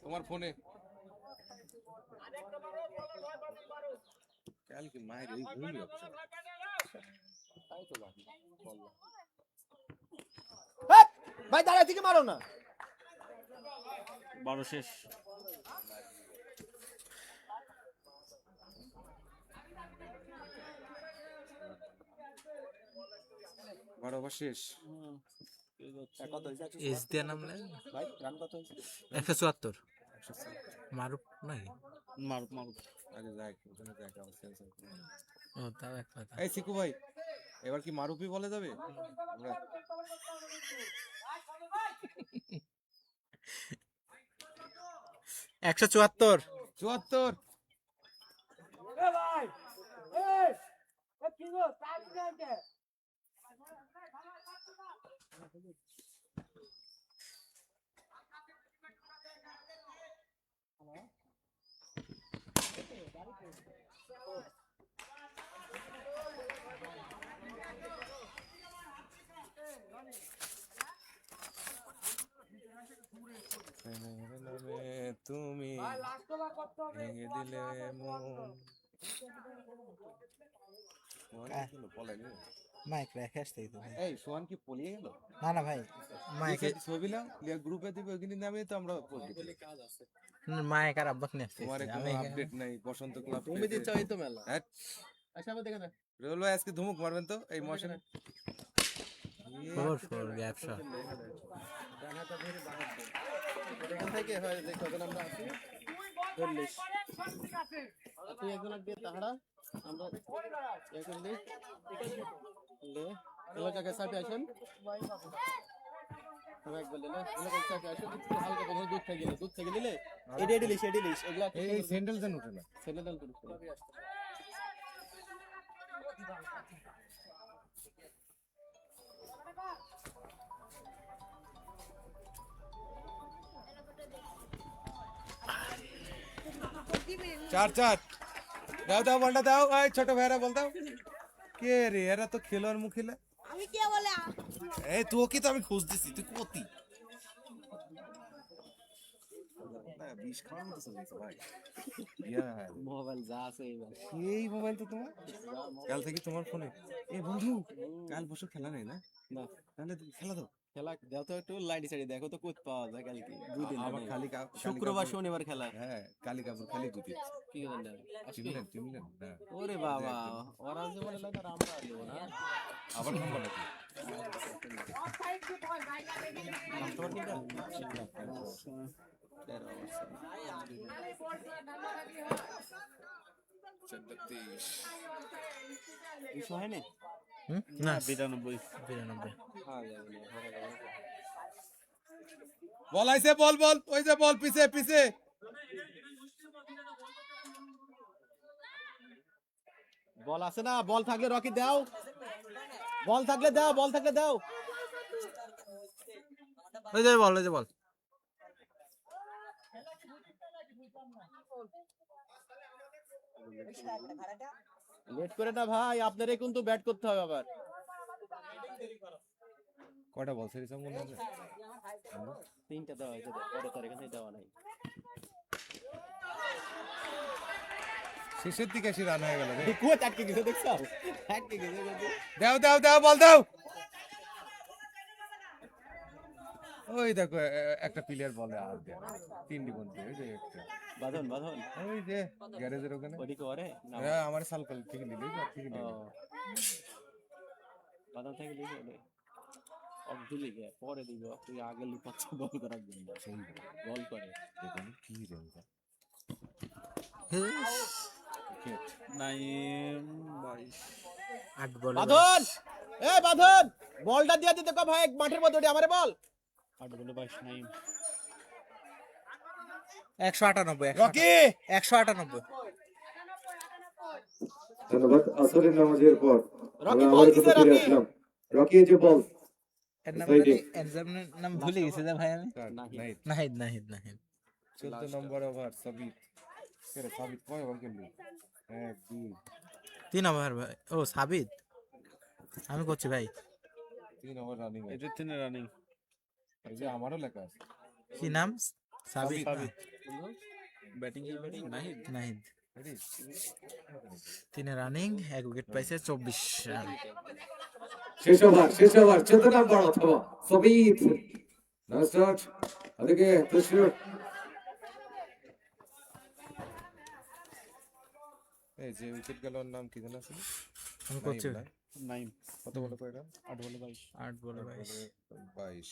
তোমার ফোনে কালকে মায়ের এই ঘুমই হচ্ছে না। তাই তো ভাই, বললাম। হেই, ভাই দাঁড়া থেকে মারো না। 12 শেষ বড় ওভার শেষ কত হয়েছে? এস দিয়ে নামলে ভাই রান কত হয়েছে? 174 মারুপ নাই মারুপ আগে যাই ওখানে যাই আবার সেন্সর ও তাও এক কথা এই সিকু ভাই এবার কি মারুপি বলে যাবে আমরা 174 74 তুমি ভেঙে দিলে মন মাইক রেখে আসতেই তো ভাই এই সোহান কি পলিয়ে গেল না ভাই মাইকে ছবি নাও গ্রুপে দিবে ওইখানে নামে তো আমরা পোস্ট দিই মাইক আর আব্বাক নিয়ে আসতেছি তোমার কোনো আমি আপডেট নাই বসন্ত ক্লাব তুমি দিচ্ছ এই তো মেলা। হ্যাঁ আচ্ছা আবার দেখে না। রোল ভাই আজকে ধুমুক মারবেন তো এই মশনে 4 গ্যাপ শট এখান থেকে হয় যে কজন আমরা আছি 40। তুই একজন দিয়ে তাহারা আমরা একজন লে এলাকাকে সাথে আসেন সবাই একবার লে এলাকাকে সাথে আসেন একটু হালকা করে দুধ থেকে নিলে এডিলিশ এগুলা এই স্যান্ডেল দেন উঠে না ছেলে দল করে 4-4 দাও দাও বলটা দাও এই ছোট ভাইরা বল দাও কে রে এরা তো খেলোয়াড় মুখিলা আমি কে বলে এই তোকে তো আমি খোঁজ দিছি তুই কোতি মোবাইল যা আছে এবার এই মোবাইল তো তোমার কাল থেকে তোমার ফোনে এই বন্ধু কাল বছর খেলা নেই না না তাহলে খেলা দাও খেলা দাও তো একটু লাইট সাইডে দেখো তো কোথ পাওয়া যায় কালকে দুই দিন আবার খালি শুক্রবার শনিবার খেলা হ্যাঁ কালি কাপড় খালি গুতি কি করেন টিমলেন না ওরে বাবা ওরা যে বলে লাগে আমরা দেব না আবার খাবো নাকি না 92 বল আইছে বল বল ওই যে বল পিছে পিছে বল আছে না বল থাকলে রকি দাও বল থাকলে দাও বল থাকলে দাও ওই যে বল ওই যে বল লেট করে না ভাই আপনারই কিন্তু ব্যাট করতে হবে আবার কয়টা বল সেরিস মনে আছে তিনটা দেওয়া হয়েছে পরে তার এখানে দেওয়া নাই শেষের দিকে এসে রান হয়ে গেল রে কোচ আটকে গেছে দেখছো আটকে গেছে দাও দাও দাও বল দাও ওই দেখো একটা প্লেয়ার বলে আর দেয় তিনটি বল দিয়ে ওই যে একটা বাঁধন বাঁধন ওই যে গ্যারেজের ওখানে ওডি করে না হ্যাঁ আমার সালকাল থেকে নিলে ঠিক নিলে বাঁধন থেকে দিছে ওডি অবধুলি গে পরে দিব তুই আগে লুকাচ্ছ বল করার জন্য সেই বল করে দেখুন কি রেঞ্জা নাইম 22 8 বল বাঁধন এ বাঁধন বলটা দিয়া দিতে কো ভাই মাঠের মধ্যে ওডি আমারে বল 8 বলে 22 নাইম 198 রকি 198 ধন্যবাদ আসরের নামাজের পর রকি আমরা বল আবার দিছে ফিরে রকি আসলাম রকি এই যে বল এর নাম সাইডে। নাম ভুলে গেছি যে ভাই আমি নাহিদ নাহিদ নাহিদ 14 নম্বর ওভার সাবিত কে সাবিত কয় ওভার খেললি 1 2 3 ওভার ভাই ও সাবিত আমি করছি ভাই 3 ওভার রানিং এটা 3 রানিং এই যে আমারও লেখা আছে কি নাম Sabit batting Nahid Nahid ready 3 running 1 wicket পাইছে 24 রান শেষ ওভার 14 নম্বর অথবা সবিত না স্টার্ট ওদিকে তশরিফ এই যে উইকেট গেলার নাম কি জানা আছে আমি করছি নাইম কত বলে কয়টা 8 বলে 22 8 বলে 22 22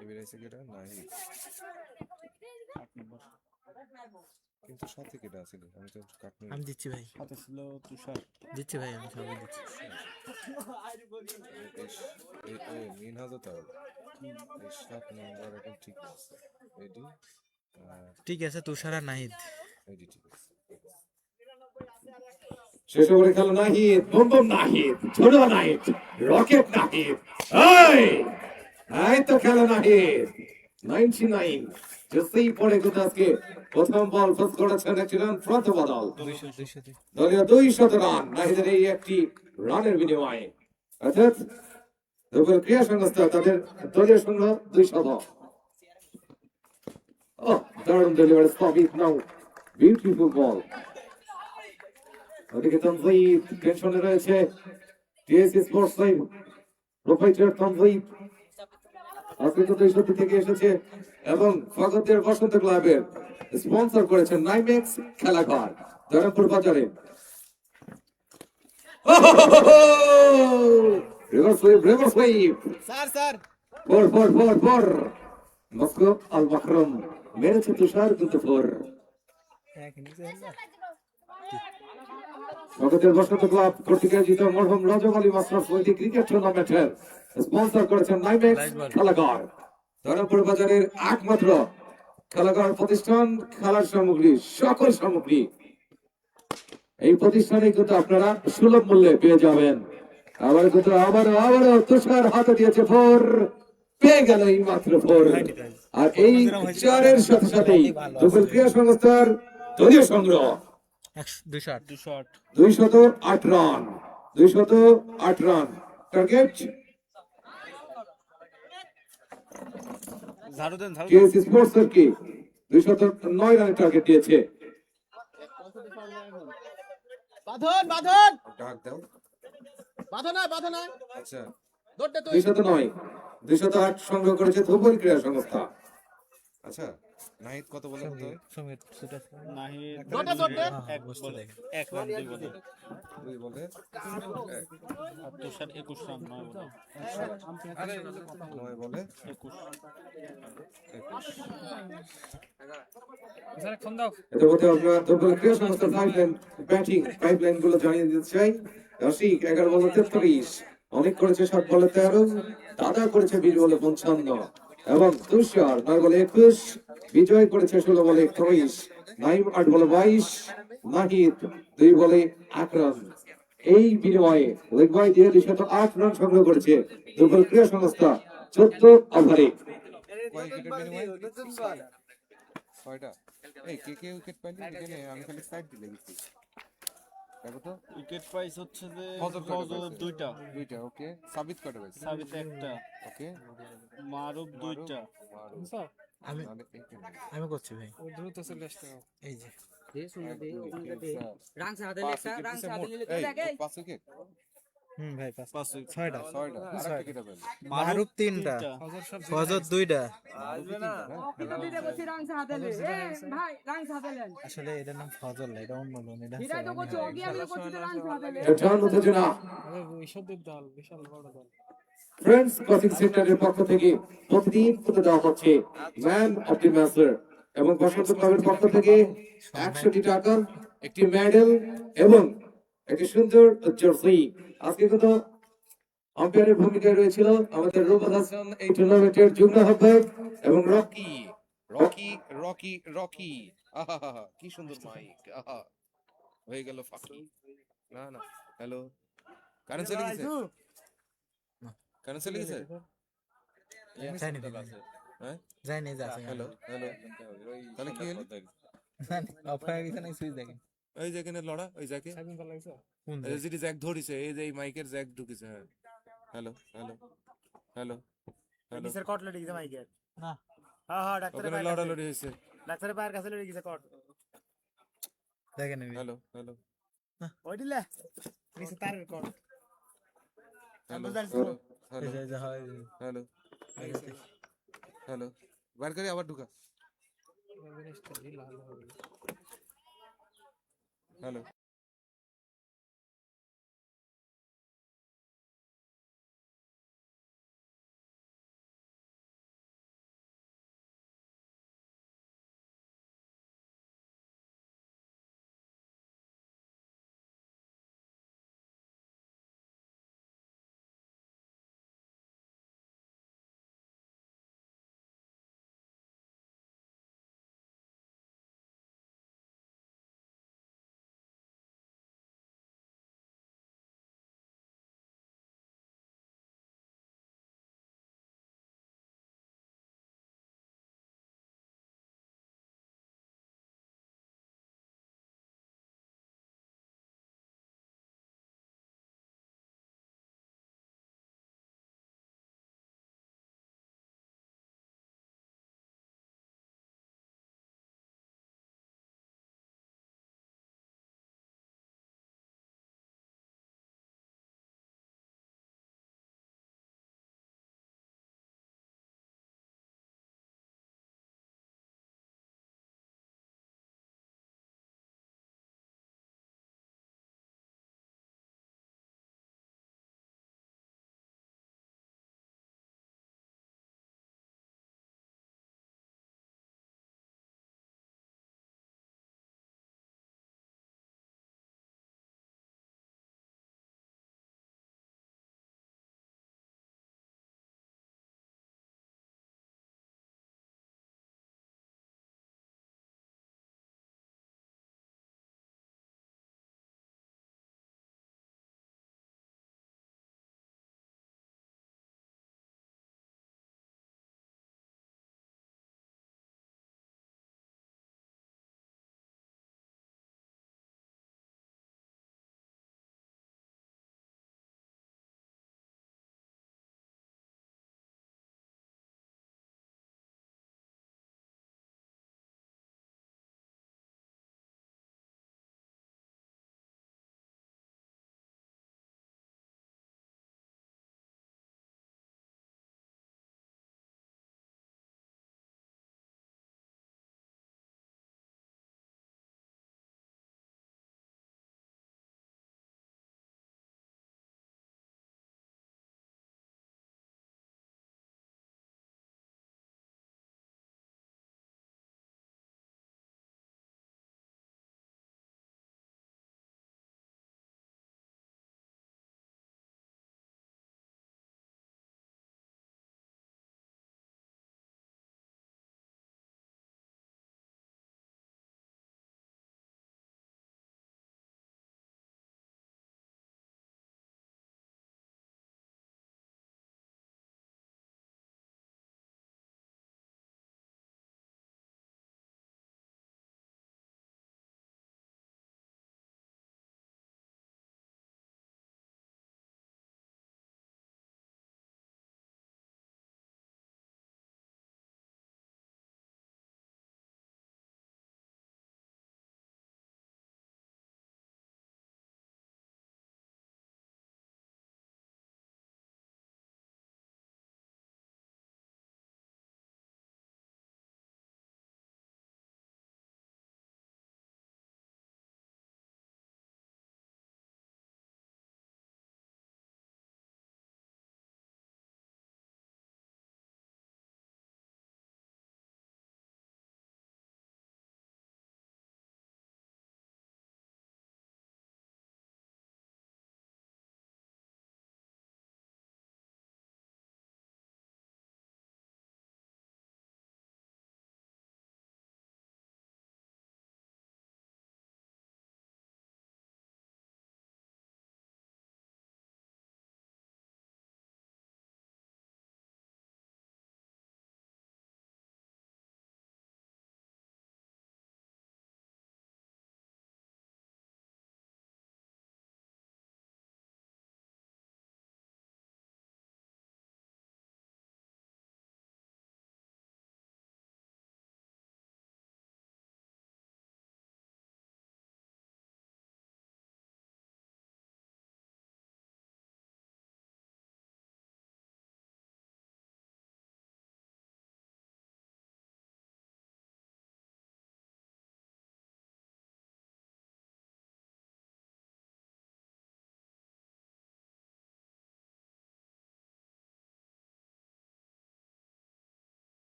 এবারে এসে কেটা নাহিদ 8 নম্বর কিন্তু সাথে কেটা আছে আমি তো কাটনি আমি দিচ্ছি ভাই হাতে ছিল তুষার দিচ্ছি ভাই আমি সবই দিচ্ছি এই মিনহাজও তো এই 7 নম্বর এখন ঠিক আছে রেডি ঠিক আছে তুষার আর নাহিদ রেডি ঠিক আছে শেষ ওভারে খেলা নাহিদ বম নাহিদ ছোট নাহিদ রকেট নাহিদ এই তো খেলা নাহিদ 99 যেই পরে কিন্তু আজকে প্রথম বল পাস করেছেন একটি রান ফ্রন্ট বদল 200 দলীয় 200 রান নাহিদের এই একটি রানের বিনিময়ে অর্থাৎ দুপুর ক্রীড়া সংস্থা তাদের দলীয় সংগ্রহ 200 ও দারুণ ডেলিভারি সবিত নাও বিউটিফুল বল ওদিকে তানভীর টেনশনে রয়েছে TSC sports live proprietor Tanvir আজকে তো 200 থেকে এসেছে এবং ফাগতের বসন্ত ক্লাবের স্পন্সর করেছেন নাইমেক্স খেলাঘর জয়রামপুর বাজারে রিভার্স ওয়েভ স্যার ফোর মস্কো আল মাকরম মেরেছে তুষার কিন্তু ফোর স্বাগতের বসন্ত ক্লাব কর্তৃক আয়োজিত মরহুম রাজব আলী মাস্টার্স বৈদিক ক্রিকেট টুর্নামেন্টের স্পন্সর করেছেন নাইমেক্স খেলাঘর ধরমপুর বাজারের একমাত্র খেলাঘর প্রতিষ্ঠান খেলার সামগ্রী সকল সামগ্রী এই প্রতিষ্ঠানে কিন্তু আপনারা সুলভ মূল্যে পেয়ে যাবেন আবার কিন্তু আবারও তুষার হাতে দিয়েছে ফোর পেয়ে গেল এই মাত্র ফোর আর এই চারের সাথে সাথেই দুপুর ক্রীড়া সংস্থার দলীয় সংগ্রহ 208 208 রান 208 রান টার্গেট ঝাড়ু দেন কেএসসি স্পোর্টস এর কি 209 রানের টার্গেট দিয়েছে বাঁধন বাঁধন ডাক দাও বাঁধো না আচ্ছা দৌড়তে তুই 209 208 সংগ্রহ করেছে ধুবুল ক্রীড়া সংস্থা আচ্ছা নাহিদ কত বলে হতো সমিত সেটা দৌড়তে এক বলে 1 রান 2 বলে দুই বলে আর তুষার 21 রান 9 বলে নয় বলে 21 ইতিমধ্যে আমরা ধুবুল ক্রীড়া সংস্থার পাইপলাইন গুলো জানিয়ে দিতে চাই রশিক 11 বলে 43 অনেক করেছে 7 বলে 13 দাদা করেছে 20 বলে 55 এবং তুষার 9 বলে 21 বিজয় করেছে 16 বলে 21 নাইম 8 বলে 22 নাহিদ 2 বলে 8 রান এই বিনিময়ে লেগবাই দিয়ে 208 রান সংগ্রহ করেছে ধুবুল ক্রীড়া সংস্থা 14 ওভারে কয় উইকেটের বিনিময়ে ছয়টা এই কে উইকেট পাইলি এখানে আমি খালি সাইড দিলে গেছি দেখো তো উইকেট প্রাইস হচ্ছে যে ফজর কয়টা ফজর পাইছে? 2টা দুইটা ওকে সাবিত কয়টা পাইছে সাবিত 1টা ওকে মারুফ 2টা আমি আমি করছি ভাই এই যে রাং সাথে লেখা রাং সাথে পাঁচ উইকেট ভাই 5 উইকেট 6টা ছয়টা আরেকটা কেটে পেল মারুফ 3টা ফজর 2টা আসলে এটার নাম ফজল না, এটা অন্য লোন, এটা প্রধান উত্তেজনা ফ্রেন্ডস কোচিং সেন্টারের পক্ষ থেকে প্রতিদিন পুরো দেওয়া হচ্ছে ম্যান অফ দি ম্যাচের এবং বসন্ত ক্লাবের পক্ষ থেকে 100 টাকা একটি মেডেল এবং একটি সুন্দর জার্সি আজকে কিন্তু আম্পায়ারের ভূমিকায় রয়েছিল আমাদের রুবেল হাসান এই টুর্নামেন্টের যুগ্ম আহ্বায়ক এবং রকি রকি রকি রকি আহা কি সুন্দর মাইক আহা হয়ে গেল ফাঁকি না না হ্যালো কারেন্ট চলে গেছে কারেন্ট চলে গেছে যায়নি হ্যাঁ যায়নি যাচ্ছে হ্যালো হ্যালো তাহলে কি হলো অফার গেছে না সুইচ দেখেন ওই যে এখানে লড়া ওই যাকে কোন এই যে জ্যাক ধরিছে এই যে এই মাইকের জ্যাক ঢুকেছে হ্যাঁ হ্যালো হ্যালো হ্যালো হ্যালো কিসের কট লড়ি গেছে মাইকের না হ্যাঁ হ্যাঁ ডাক্তারের ওখানে পায়ের কাছে লড়ালড়ি হয়েছে ডাক্তারের পায়ের কাছে লড়ি গেছে কট দেখেন হ্যালো হ্যালো ওই দিলে নিচে তারের কট হ্যালো বুঝাচ্ছি। হ্যালো এই যে হয় হ্যালো হ্যালো বার করে আবার ঢুকা হ্যালো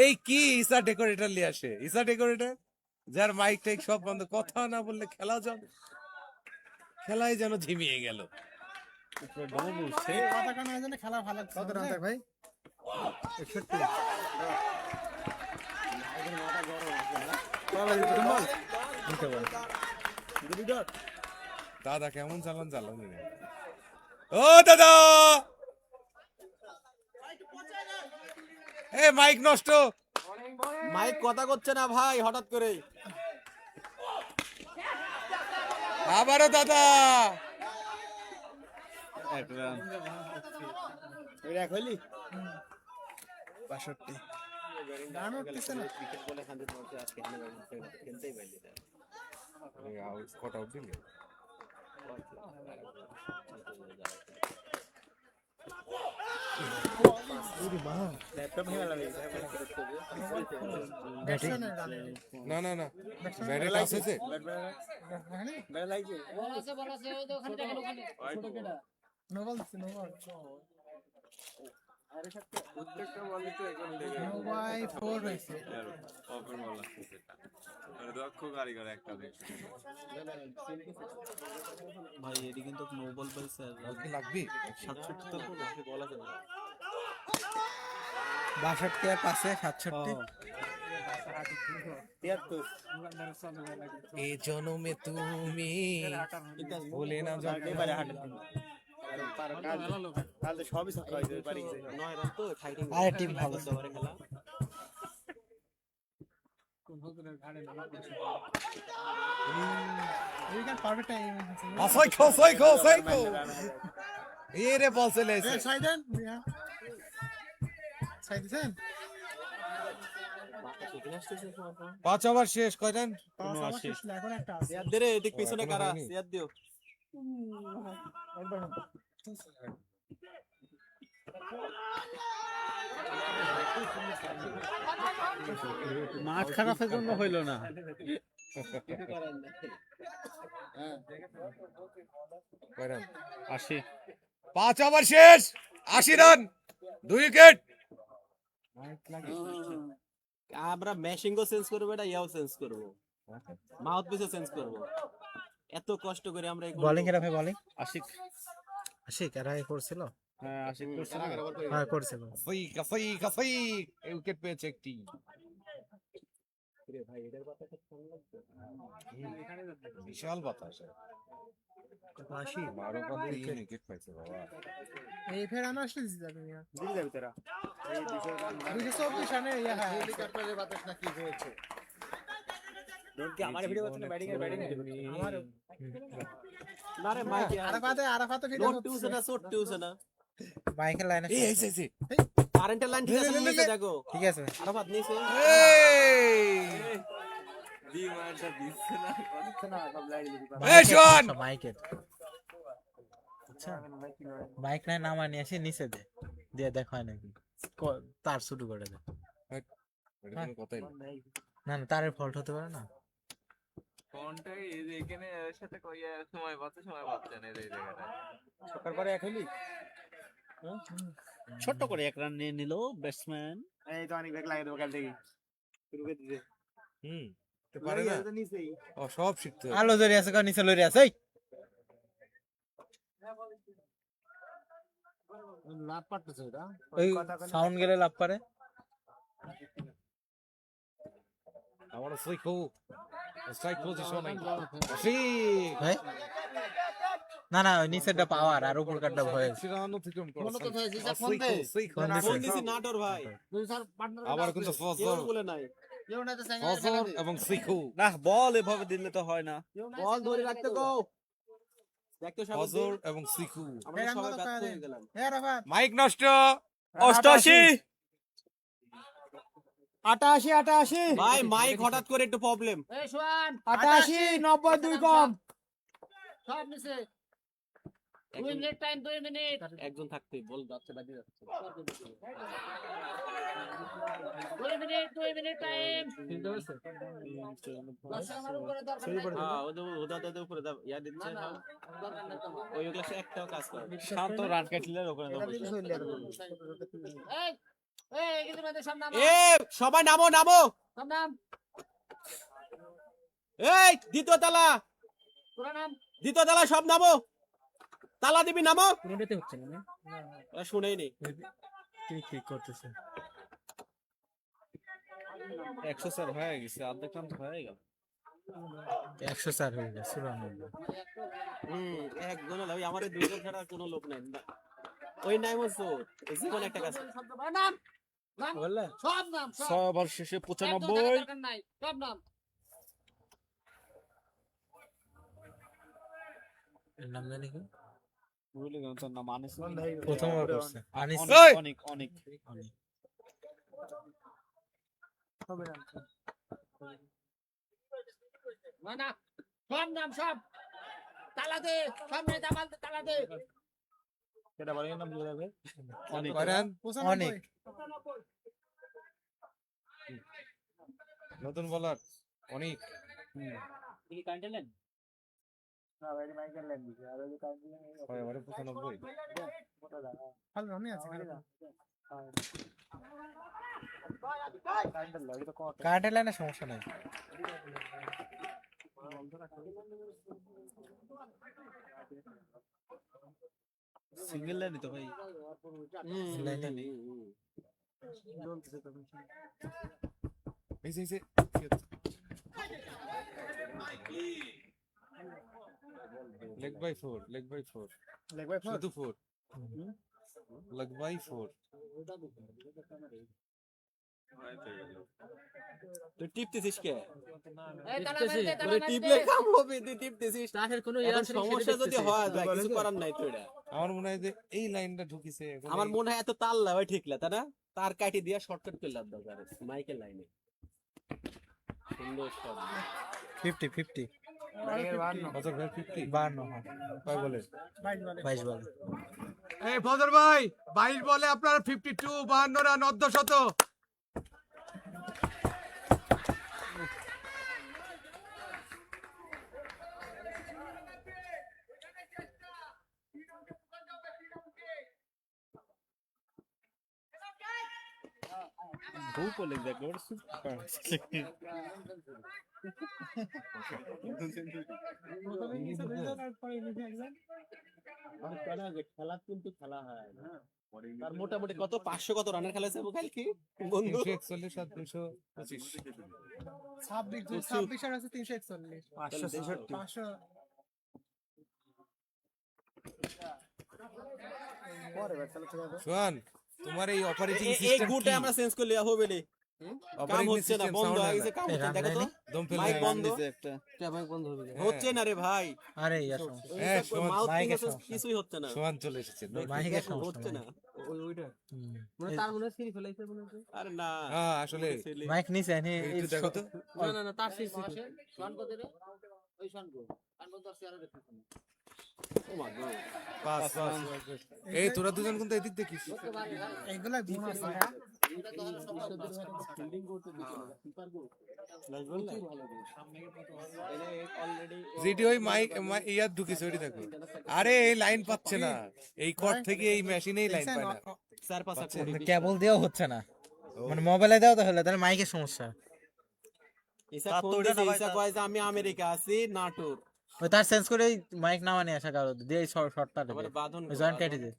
এই কি ইসা ডেকোরেটর নিয়ে আসে, ইসা ডেকোরেটর যার মাইক টাইক সব বন্ধ, কথা না বললে খেলা যাবে, খেলাই যেন ঝিমিয়ে গেল। সেই কথা কেন জানে খেলা ভালো লাগছে কত রান থাকে ভাই? 61 দাদা কেমন চালান চালান ও দাদা, এ মাইক নষ্ট, মাইক কথা করছে না ভাই হঠাৎ করে। আবারও দাদা, এক হইলি? 62 গান উঠতেছে না। কটা আউট দিলে? না না না, ব্যাটে টাচ হয়েছে। নো বল দিছে, নো বল। নো বাই 4 হইছে। ভাই এটি কিন্তু নো বল পাইছে, বল কি লাগবে? 67 তো বলা যাবে না। 62 আর পাশে 67। এ জনমে তুমি ভুলে না যাবে। কাল তো সবই সব খাইছে পারি গেছে। 9 রান তো ফাইটিং আরে টিম ভালো হতে পারে খেলা। উইকেট পারফেক্ট টাইম আছে। সাইকো সাইকো সাইকো, এ রে বল চলে এ এসে। সাইদেন সাইদেন 5 ওভার শেষ, কয় রান? পাঁচ আবার শেষ না, এখন একটা আছে। সিয়াদ দে রে, এদিক পিছনে এখনো কারা, হয়নি। সিয়াদ দিও। মাঠ খারাপের জন্য হইলো না। কয় রান? 80। 5 ওভার শেষ, 80 রান, 2 উইকেট। আমরা ম্যাশিংও চেঞ্জ করবো, এটা ইয়াও চেঞ্জ করবো, মাউথ পিসও চেঞ্জ করবো। এত কষ্ট করে আমরা এই বোলিং এর ভাই বোলিং আশিক। আশিক এরা করছিল। হ্যাঁ আশিক করছে না? হ্যাঁ করছিল। ফাইকা ফাইকা ফাইক, এই উইকেট পেয়েছে একটি। বিশাল বাতাস, 80 12 রান 3 উইকেট পাইছে বাবা। এই ফের আনা আসলে জিতে যাবে মিয়া। দিল যাবে তোরা। এই 224 রানে ইয়া হ্যাঁ। হেলিকপ্টারের বাতাস না কি হয়েছে? ডোন্ট কি আমার ভিডিও করছেন ব্যাটিং আমার না রে মাইক আরাফাতে ভিডিও নোট টিউছে না, শর্ট টিউছে না, বাইকের লাইনে এই এই কারেন্টের লাইন ঠিক আছে না, নিচে দেখো ঠিক আছে। আরাফাত নিচে। এই শোন, মাইকের আচ্ছা বাইক নাই নামা নিয়ে এসে নিচে দে দিয়ে দেখ হয় নাকি তার শুরু করে দে। এটা কোনো কথাই না। না না তারের ফল্ট হতে পারে না। কোনটাই এই যে এখানে এর সাথে কইয়া সময় পাচ্ছে না এই জায়গাটা। ছক্কার পরে এক হইলি? ছোট্ট করে এক রান নিয়ে নিল ব্যাটসম্যান। এই তো অনেক ব্যাক লাগিয়ে দেবো কাল থেকে শুরু করে দিতে তো পারে না, তো নিচেই ও সব শিখতে হবে। আলো জড়ি আছে নিচে লড়ি আছে এই লাভ পারতেছে এটা ওই সাউন্ড গেলে লাভ পারে। আমার স্ট্রাইক পজিশন ঠিক ভাই না না ওই নিচেরটা পাওয়ার আর উপর কাটটা ভয়। সিরান অতিক্রম মনে করেছে। কথা হয়েছে ফোন দে ফোন দিছি নাটোর ভাই, দুই স্যার পার্টনার আবার কিন্তু কেউ ফজর বলে নাই। কেউ না তো ফজর এবং সিকু, না বল এভাবে দিলে তো হয় না। বল ধরে রাখতে গো, দেখতে সবাই ফজর এবং সিকু। আমরা সবাই ব্যর্থ হয়ে গেলাম। এ আরাফাত মাইক নষ্ট। 88। 88 ভাই মাইক হঠাৎ করে একটু প্রবলেম। এই সোয়ান 88 90 2 কম সব নিচে 2 মিনিট টাইম 2 মিনিট একজন থাকতেই বল যাচ্ছে বাজি যাচ্ছে। 2 মিনিট টাইম হ্যাঁ ওদের উপরে দাও ইয়া দিচ্ছে না, ওই ক্লাসে একটাও কাজ করে। শান্ত রান কাটলে ওখানে দাও। এই এই কিন্তু মধ্যে সব নাম এ সবাই নামো নামো সব নাম এই দ্বিতীয় তালা তোরা নাম সব নামো তালা দিবি নামো কোনোটাতে হচ্ছে না না? ওরা শুনেই নেই কি করতেছে 104 হয়ে গেছে, অর্ধেক কাম হয়ে গেল। 104 হয়ে গেছে 94 একজন হলো আমার এই দুইজন ছাড়া কোনো লোক নাই না। ওই নাই মসো জীবন একটা কাছে শব্দ বল, নাম নাম বললে সব নাম সব সবার শেষে একদম 95। দেখার দরকার নাই সব নাম এর নাম জানি কি ভুলে গেলাম তার নাম, আনিস প্রথমবার করছে আনিস অনেক অনেক অনেক। না সব নাম সব তালা দে সব মেয়ে তালা দে কেটা বলেন নাম বলে যাবে অনেক অনেক নতুন বলার অনেক কি কারেন্ট লাইন না ভাই মাইকেল লাইন দিছে আর ওই কারেন্ট হয় আমারে 95 ভালো আমি আছে কারেন্ট লাইনে সমস্যা নাই সিঙ্গেল লাইন তো ভাই। লাইনে নেই এই যে লেগ বাই 4 শুধু 4 লেগ বাই 4 তুই টিপতেছিস কে এই তালা মেরে দে তালা ওরে মেরে টিপলে দে কাম হবে তুই টিপতেছিস তাদের কোনো এখন সমস্যা যদি হয় যায় কিছু করার নাই তো এটা আমার মনে হয় যে এই লাইনটা ঢুকিছে এখন আমার মনে হয় এত তাল না ভাই ঠিকলা তাই না তার কাটি দিয়া শর্টকাট করলাম দরকার মাইকেল লাইনে সুন্দর শট 50 50 কত ভাই 50 52 কয় বলে 22 বলে এই ফজর ভাই 22 বলে আপনার 52 52 রান অর্ধশত ভুল করলে দেখো ওর সুপার খেলা কিন্তু খেলা হয় তার মোটামুটি কত 500 কত রানের খেলা আছে কাল কি বন্ধু 341 আর 225 26 আর আছে 341 563 সোহান তোমার এই অপারেটিং এই সিস্টেম গুটে আমরা চেঞ্জ করলে হবে নি কাম হচ্ছে না বন্ধ হয়ে গেছে কাম হচ্ছে দেখো তো দম ফেলে মাইক বন্ধ একটা মাইক বন্ধ হবে হচ্ছে না রে ভাই আরে ইয়ার সমস্যা হ্যাঁ সোহান মাউথ মাইকের পিস সমস্যা। কিছুই হচ্ছে না সোহান চলে এসেছে মাইকের সমস্যা হচ্ছে না ওইটা মানে তার মনে ফ্রি ফেলাইছে মনে হয় আরে না হ্যাঁ আসলে মাইক নিছে নি একটু দেখো তো না তার সেই শান কত রে ওই শান গো শান কত চেয়ারে দেখছিস ও মা গো পাস এই তোরা দুজন কিন্তু এদিক দেখিস এইগুলা গুণ আছে এটা তো হলো সব ফিল্ডিং করতে দিতে না কিপার গো লাগবে না অলরেডি যেটি ওই মাইক ইয়ার ঢুকিছে ওইটি দেখো আরে এই লাইন পাচ্ছে না এই কট থেকে এই মেশিনেই লাইন পায় না চার পাঁচ কোটি কেবল দিয়েও হচ্ছে না মানে মোবাইলে দাও তাহলে তাহলে মাইকের সমস্যা ইসা ফোন দিছে ইসা কয় যে আমি আমেরিকা আছি নাটোর ওই তার সেন্স করে মাইক নামানি আসা কারো দিয়ে শর্টটা আবার বাঁধন জয়েন্ট কেটে দে